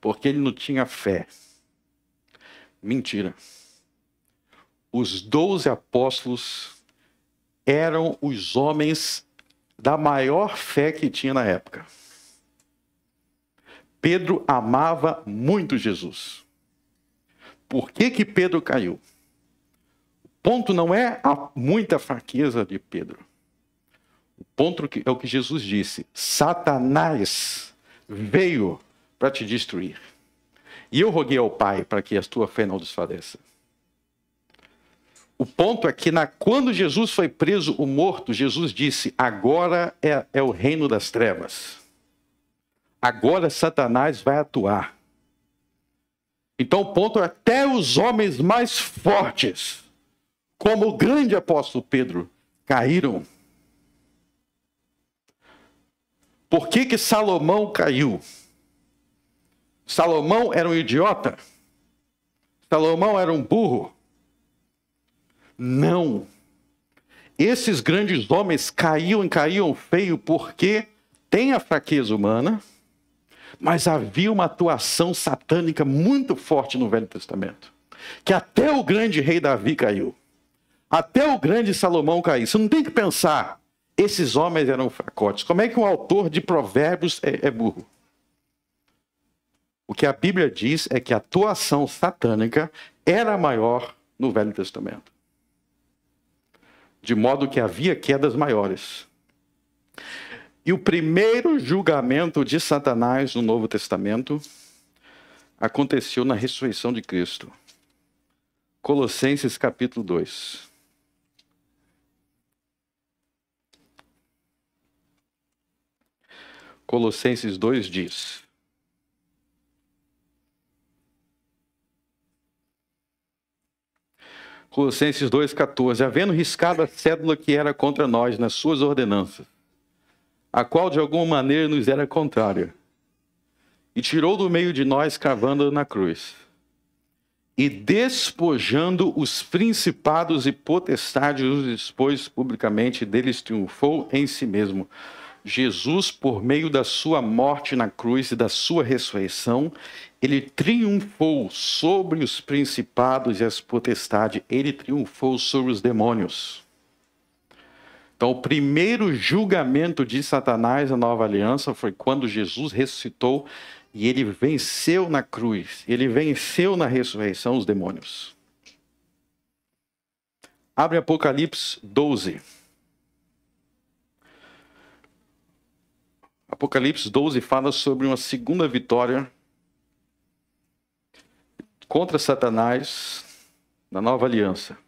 Porque ele não tinha fé. Mentira. Os 12 apóstolos eram os homens da maior fé que tinha na época. Pedro amava muito Jesus. Por que Pedro caiu? O ponto não é a muita fraqueza de Pedro. O ponto é o que Jesus disse. Satanás veio para te destruir. E eu roguei ao Pai para que a tua fé não desfaleça. O ponto é que quando Jesus foi preso, o morto, Jesus disse, agora é o reino das trevas. Agora Satanás vai atuar. Então o ponto é, até os homens mais fortes, como o grande apóstolo Pedro, caíram. Por que Salomão caiu? Salomão era um idiota? Salomão era um burro? Não. Esses grandes homens caíam feio porque tem a fraqueza humana, mas havia uma atuação satânica muito forte no Velho Testamento. Que até o grande rei Davi caiu. Até o grande Salomão caiu. Você não tem que pensar, esses homens eram fracotes. Como é que um autor de provérbios é burro? O que a Bíblia diz é que a atuação satânica era maior no Velho Testamento. De modo que havia quedas maiores. E o primeiro julgamento de Satanás no Novo Testamento aconteceu na ressurreição de Cristo. Colossenses capítulo 2. Colossenses 2 diz: Colossenses 2,14. Havendo riscado a cédula que era contra nós nas suas ordenanças, a qual de alguma maneira nos era contrária, e tirou do meio de nós, cravando-a na cruz, e despojando os principados e potestades, os expôs publicamente, deles triunfou em si mesmo. Jesus, por meio da sua morte na cruz e da sua ressurreição, ele triunfou sobre os principados e as potestades, ele triunfou sobre os demônios. Então, o primeiro julgamento de Satanás na nova aliança foi quando Jesus ressuscitou e ele venceu na cruz, ele venceu na ressurreição os demônios. Abre Apocalipse 12. Apocalipse 12 fala sobre uma segunda vitória contra Satanás na nova aliança.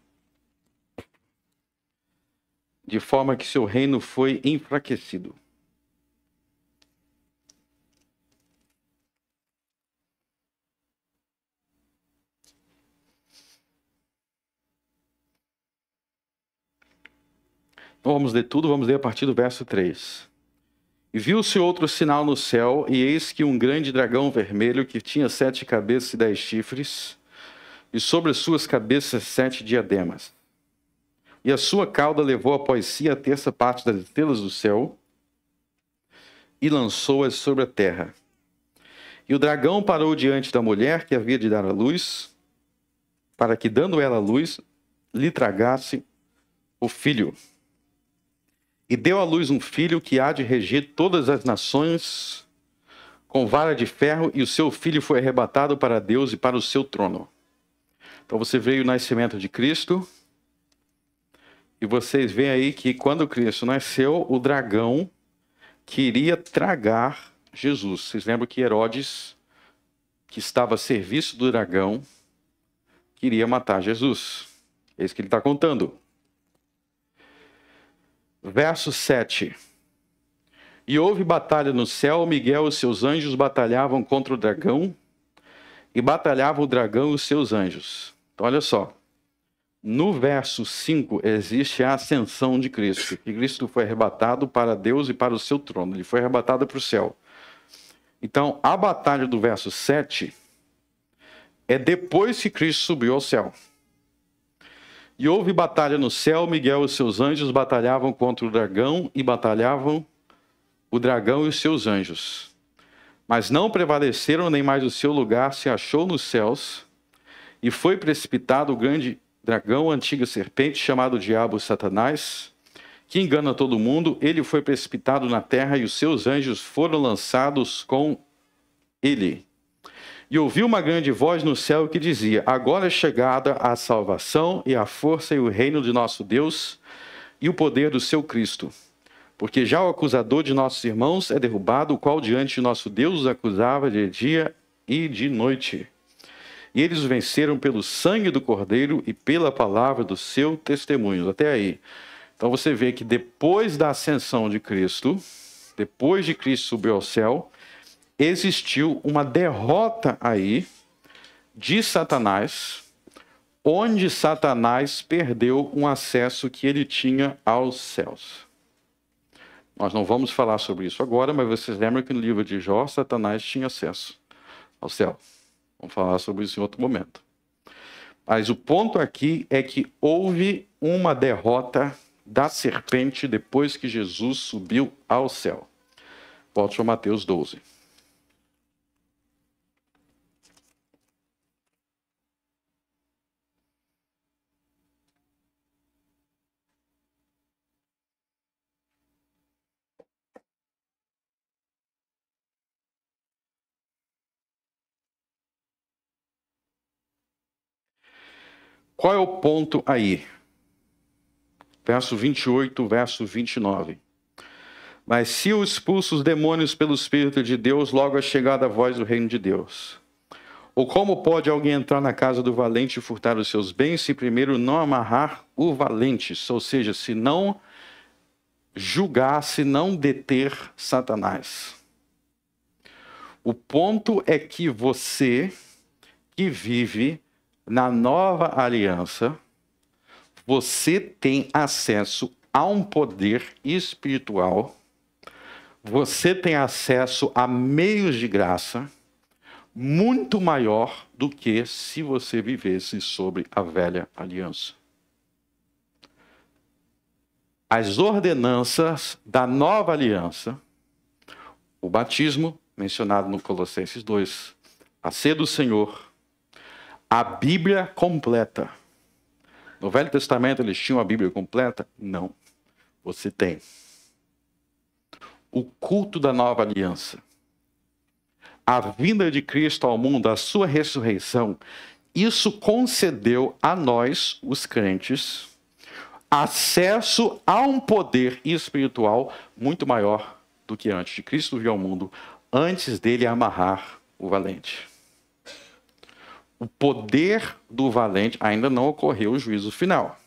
de forma que seu reino foi enfraquecido. Então vamos ler tudo, vamos ler a partir do verso 3. E viu-se outro sinal no céu, e eis que um grande dragão vermelho, que tinha 7 cabeças e 10 chifres, e sobre as suas cabeças 7 diademas. E a sua cauda levou após si a terça parte das estrelas do céu, e lançou-as sobre a terra. E o dragão parou diante da mulher que havia de dar à luz, para que, dando ela a luz, lhe tragasse o filho. E deu à luz um filho que há de reger todas as nações com vara de ferro, e o seu filho foi arrebatado para Deus e para o seu trono. Então você vê o nascimento de Cristo, e vocês veem aí que quando Cristo nasceu, o dragão queria tragar Jesus. Vocês lembram que Herodes, que estava a serviço do dragão, queria matar Jesus. É isso que ele está contando. Verso 7. E houve batalha no céu, Miguel e os seus anjos batalhavam contra o dragão, e batalhavam o dragão e os seus anjos. Então olha só, no verso 5 existe a ascensão de Cristo, que Cristo foi arrebatado para Deus e para o seu trono, ele foi arrebatado para o céu. Então a batalha do verso 7 é depois que Cristo subiu ao céu. E houve batalha no céu, Miguel e os seus anjos batalhavam contra o dragão, e batalhavam o dragão e os seus anjos. Mas não prevaleceram, nem mais o seu lugar se achou nos céus, e foi precipitado o grande dragão, a antiga serpente, chamado Diabo Satanás, que engana todo mundo. Ele foi precipitado na terra, e os seus anjos foram lançados com ele. E ouvi uma grande voz no céu que dizia: agora é chegada a salvação e a força e o reino de nosso Deus e o poder do seu Cristo. Porque já o acusador de nossos irmãos é derrubado, o qual diante de nosso Deus os acusava de dia e de noite. E eles o venceram pelo sangue do Cordeiro e pela palavra do seu testemunho. Até aí. Então você vê que depois da ascensão de Cristo, depois de Cristo subir ao céu, existiu uma derrota aí de Satanás, onde Satanás perdeu um acesso que ele tinha aos céus. Nós não vamos falar sobre isso agora, mas vocês lembram que no livro de Jó, Satanás tinha acesso ao céu. Vamos falar sobre isso em outro momento. Mas o ponto aqui é que houve uma derrota da serpente depois que Jesus subiu ao céu. Volte para Mateus 12. Qual é o ponto aí? Verso 28, verso 29. Mas se eu expulso os demônios pelo Espírito de Deus, logo é chegada a voz do reino de Deus. Ou como pode alguém entrar na casa do valente e furtar os seus bens, se primeiro não amarrar o valente? Ou seja, se não julgar, se não deter Satanás. O ponto é que você que vive na nova aliança, você tem acesso a um poder espiritual, você tem acesso a meios de graça muito maior do que se você vivesse sobre a velha aliança. As ordenanças da nova aliança, o batismo, mencionado no Colossenses 2, a ceia do Senhor, a Bíblia completa. No Velho Testamento eles tinham a Bíblia completa? Não. Você tem. O culto da nova aliança. A vinda de Cristo ao mundo, a sua ressurreição, isso concedeu a nós, os crentes, acesso a um poder espiritual muito maior do que antes de Cristo vir ao mundo, antes dele amarrar o valente. O poder do valente ainda não ocorreu o juízo final.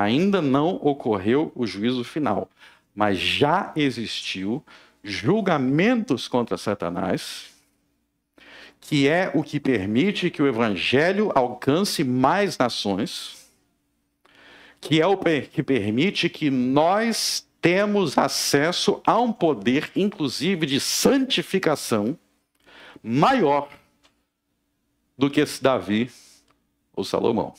ainda não ocorreu o juízo final, mas já existiu julgamentos contra Satanás, que é o que permite que o evangelho alcance mais nações, que é o que permite que nós temos acesso a um poder, inclusive de santificação, maior do que Davi ou Salomão.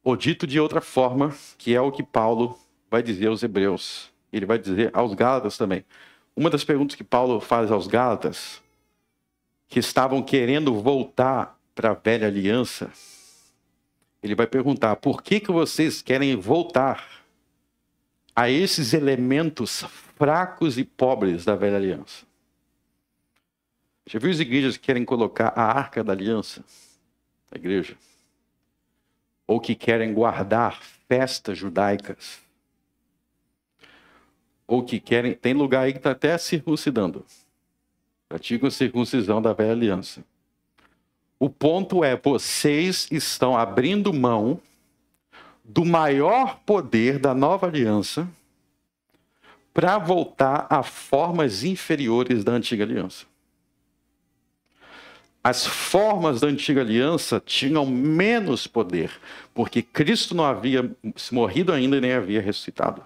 Ou dito de outra forma, que é o que Paulo vai dizer aos Hebreus, ele vai dizer aos Gálatas também. Uma das perguntas que Paulo faz aos Gálatas, que estavam querendo voltar para a velha aliança, ele vai perguntar: por que vocês querem voltar a esses elementos fracos e pobres da velha aliança? Já viu as igrejas que querem colocar a arca da aliança na igreja? Ou que querem guardar festas judaicas? Ou que querem... Tem lugar aí que está até circuncidando. Praticam circuncisão da velha aliança. O ponto é, vocês estão abrindo mão do maior poder da nova aliança para voltar a formas inferiores da antiga aliança. As formas da antiga aliança tinham menos poder, porque Cristo não havia morrido ainda e nem havia ressuscitado.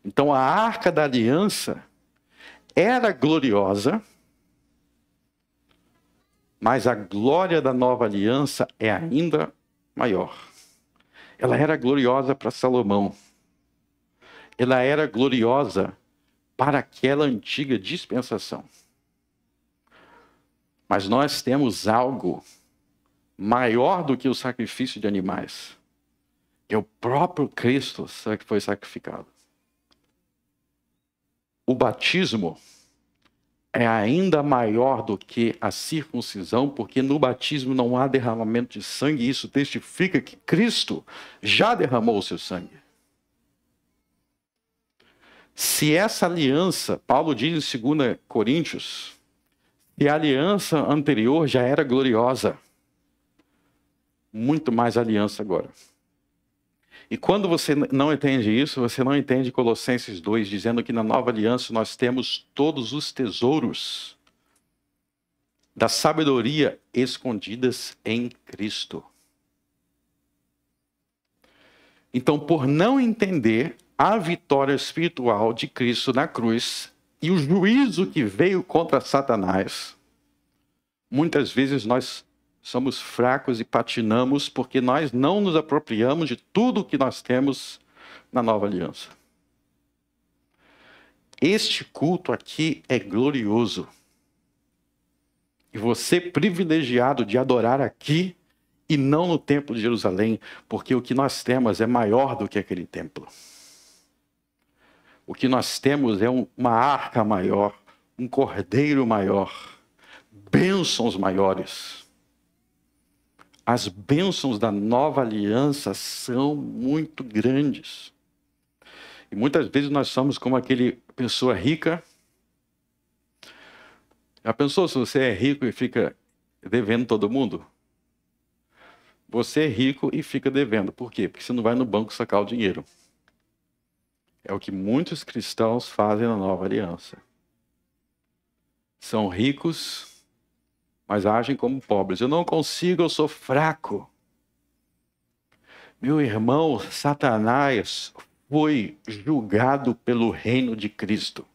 Então a arca da aliança era gloriosa, mas a glória da nova aliança é ainda maior. Ela era gloriosa para Salomão. Ela era gloriosa para aquela antiga dispensação. Mas nós temos algo maior do que o sacrifício de animais, que é o próprio Cristo que foi sacrificado. O batismo é ainda maior do que a circuncisão, porque no batismo não há derramamento de sangue, e isso testifica que Cristo já derramou o seu sangue. Se essa aliança, Paulo diz em 2 Coríntios, que a aliança anterior já era gloriosa, muito mais aliança agora. E quando você não entende isso, você não entende Colossenses 2, dizendo que na nova aliança nós temos todos os tesouros da sabedoria escondidas em Cristo. Então, por não entender a vitória espiritual de Cristo na cruz e o juízo que veio contra Satanás, muitas vezes nós somos fracos e patinamos porque nós não nos apropriamos de tudo que nós temos na nova aliança. Este culto aqui é glorioso. E você é privilegiado de adorar aqui e não no templo de Jerusalém, porque o que nós temos é maior do que aquele templo. O que nós temos é uma arca maior, um cordeiro maior, bênçãos maiores. As bênçãos da nova aliança são muito grandes. E muitas vezes nós somos como aquele pessoa rica. Já pensou se você é rico e fica devendo todo mundo? Você é rico e fica devendo. Por quê? Porque você não vai no banco sacar o dinheiro. É o que muitos cristãos fazem na nova aliança. São ricos, mas agem como pobres. Eu não consigo, eu sou fraco. Meu irmão, Satanás foi julgado pelo reino de Cristo.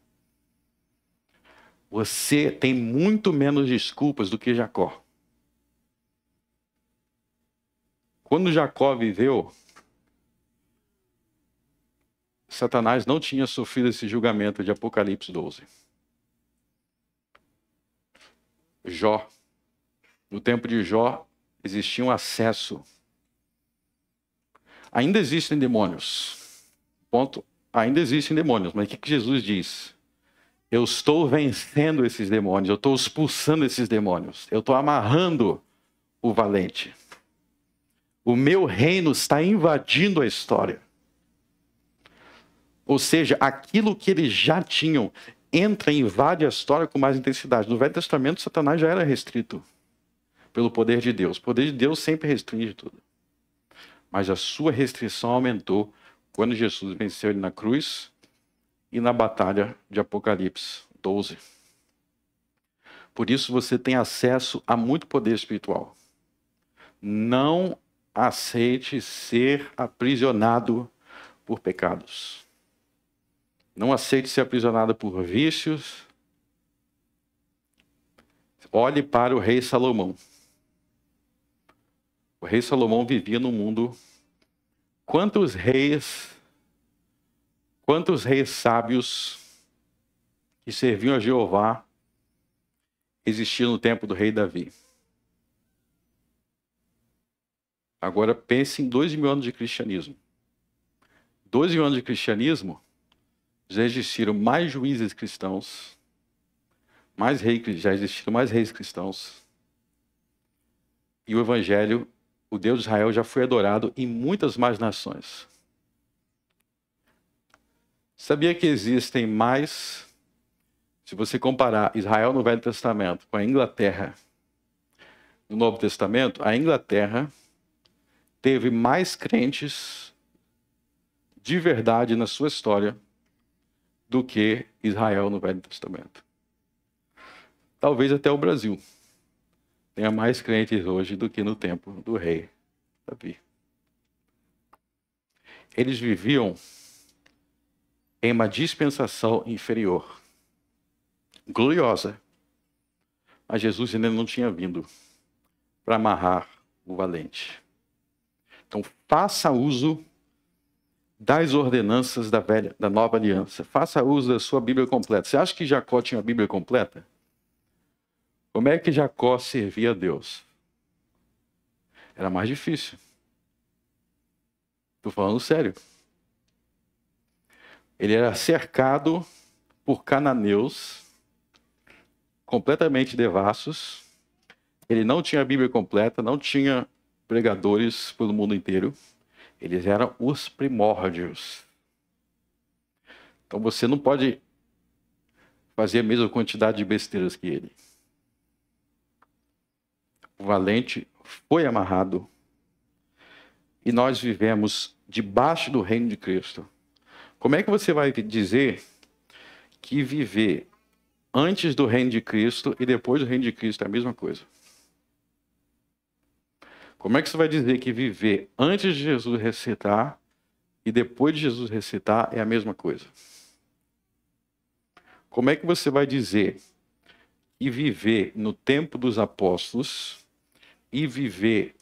Você tem muito menos desculpas do que Jacó. Quando Jacó viveu, Satanás não tinha sofrido esse julgamento de Apocalipse 12. Jó. No tempo de Jó, existia um acesso. Ainda existem demônios. Ponto. Ainda existem demônios. Mas o que Jesus diz? Eu estou vencendo esses demônios. Eu estou expulsando esses demônios. Eu estou amarrando o valente. O meu reino está invadindo a história. Ou seja, aquilo que eles já tinham entra e invade a história com mais intensidade. No Velho Testamento, Satanás já era restrito pelo poder de Deus. O poder de Deus sempre restringe tudo. mas a sua restrição aumentou quando Jesus venceu ele na cruz e na batalha de Apocalipse 12. Por isso você tem acesso a muito poder espiritual. Não aceite ser aprisionado por pecados. Não aceite ser aprisionado por vícios. Olhe para o rei Salomão. O rei Salomão vivia no mundo. Quantos reis sábios que serviam a Jeová existiam no tempo do rei Davi? Agora pense em 2000 anos de cristianismo. 12 anos de cristianismo, já existiram mais juízes cristãos, já existiram mais reis cristãos. E o evangelho, o Deus de Israel, já foi adorado em muitas mais nações. Sabia que existem mais, se você comparar Israel no Velho Testamento com a Inglaterra no Novo Testamento, a Inglaterra teve mais crentes de verdade na sua história do que Israel no Velho Testamento. Talvez até o Brasil tenha mais crentes hoje do que no tempo do rei Davi. Eles viviam em uma dispensação inferior, gloriosa, mas Jesus ainda não tinha vindo para amarrar o valente. Então faça uso das ordenanças da nova aliança. Faça uso da sua Bíblia completa. Você acha que Jacó tinha a Bíblia completa? Como é que Jacó servia a Deus? Era mais difícil. Estou falando sério. Ele era cercado por cananeus, completamente devassos. Ele não tinha a Bíblia completa, não tinha pregadores pelo mundo inteiro. Eles eram os primórdios. Então você não pode fazer a mesma quantidade de besteiras que ele. O valente foi amarrado e nós vivemos debaixo do reino de Cristo. Como é que você vai dizer que viver antes do reino de Cristo e depois do reino de Cristo é a mesma coisa? Como é que você vai dizer que viver antes de Jesus ressuscitar e depois de Jesus ressuscitar é a mesma coisa? Como é que você vai dizer que viver no tempo dos apóstolos e viver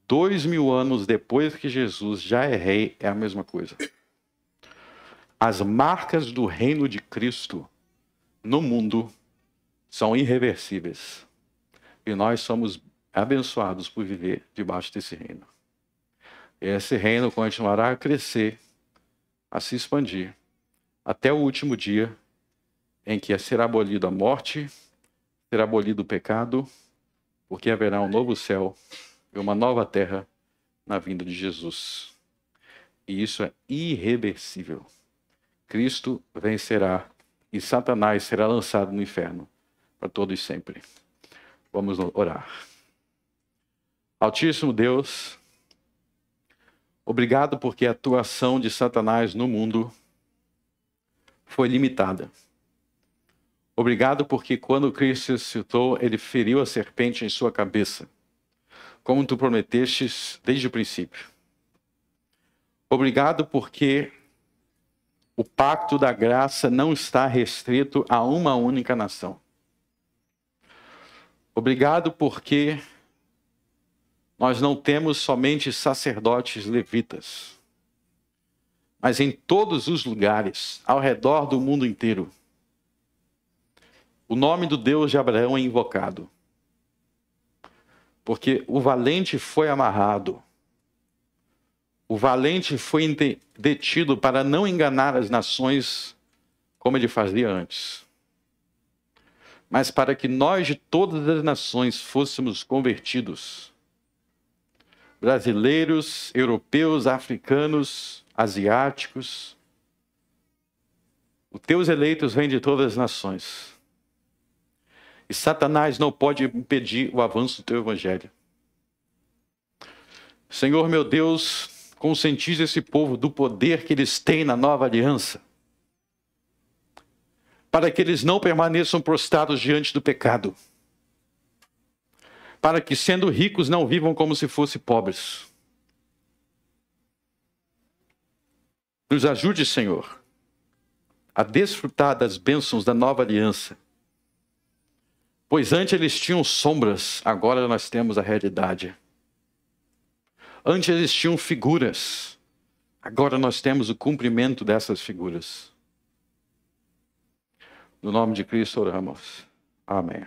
2000 anos depois que Jesus já é rei é a mesma coisa? As marcas do reino de Cristo no mundo são irreversíveis. E nós somos abençoados por viver debaixo desse reino. E esse reino continuará a crescer, a se expandir, até o último dia em que será abolida a morte, será abolido o pecado, porque haverá um novo céu e uma nova terra na vinda de Jesus. E isso é irreversível. Cristo vencerá e Satanás será lançado no inferno para todos sempre. Vamos orar. Altíssimo Deus, obrigado porque a atuação de Satanás no mundo foi limitada. Obrigado porque quando Cristo ressuscitou, ele feriu a serpente em sua cabeça, como tu prometestes desde o princípio. Obrigado porque o pacto da graça não está restrito a uma única nação. Obrigado porque nós não temos somente sacerdotes levitas, mas em todos os lugares, ao redor do mundo inteiro, o nome do Deus de Abraão é invocado. Porque o valente foi amarrado. O valente foi detido para não enganar as nações como ele fazia antes. Mas para que nós de todas as nações fôssemos convertidos. Brasileiros, europeus, africanos, asiáticos. Os teus eleitos vêm de todas as nações. E Satanás não pode impedir o avanço do teu evangelho. Senhor meu Deus, conscientize esse povo do poder que eles têm na nova aliança, para que eles não permaneçam prostrados diante do pecado, para que, sendo ricos, não vivam como se fossem pobres. Nos ajude, Senhor, a desfrutar das bênçãos da nova aliança, pois antes eles tinham sombras, agora nós temos a realidade. Antes eles tinham figuras, agora nós temos o cumprimento dessas figuras. No nome de Cristo oramos. Amém.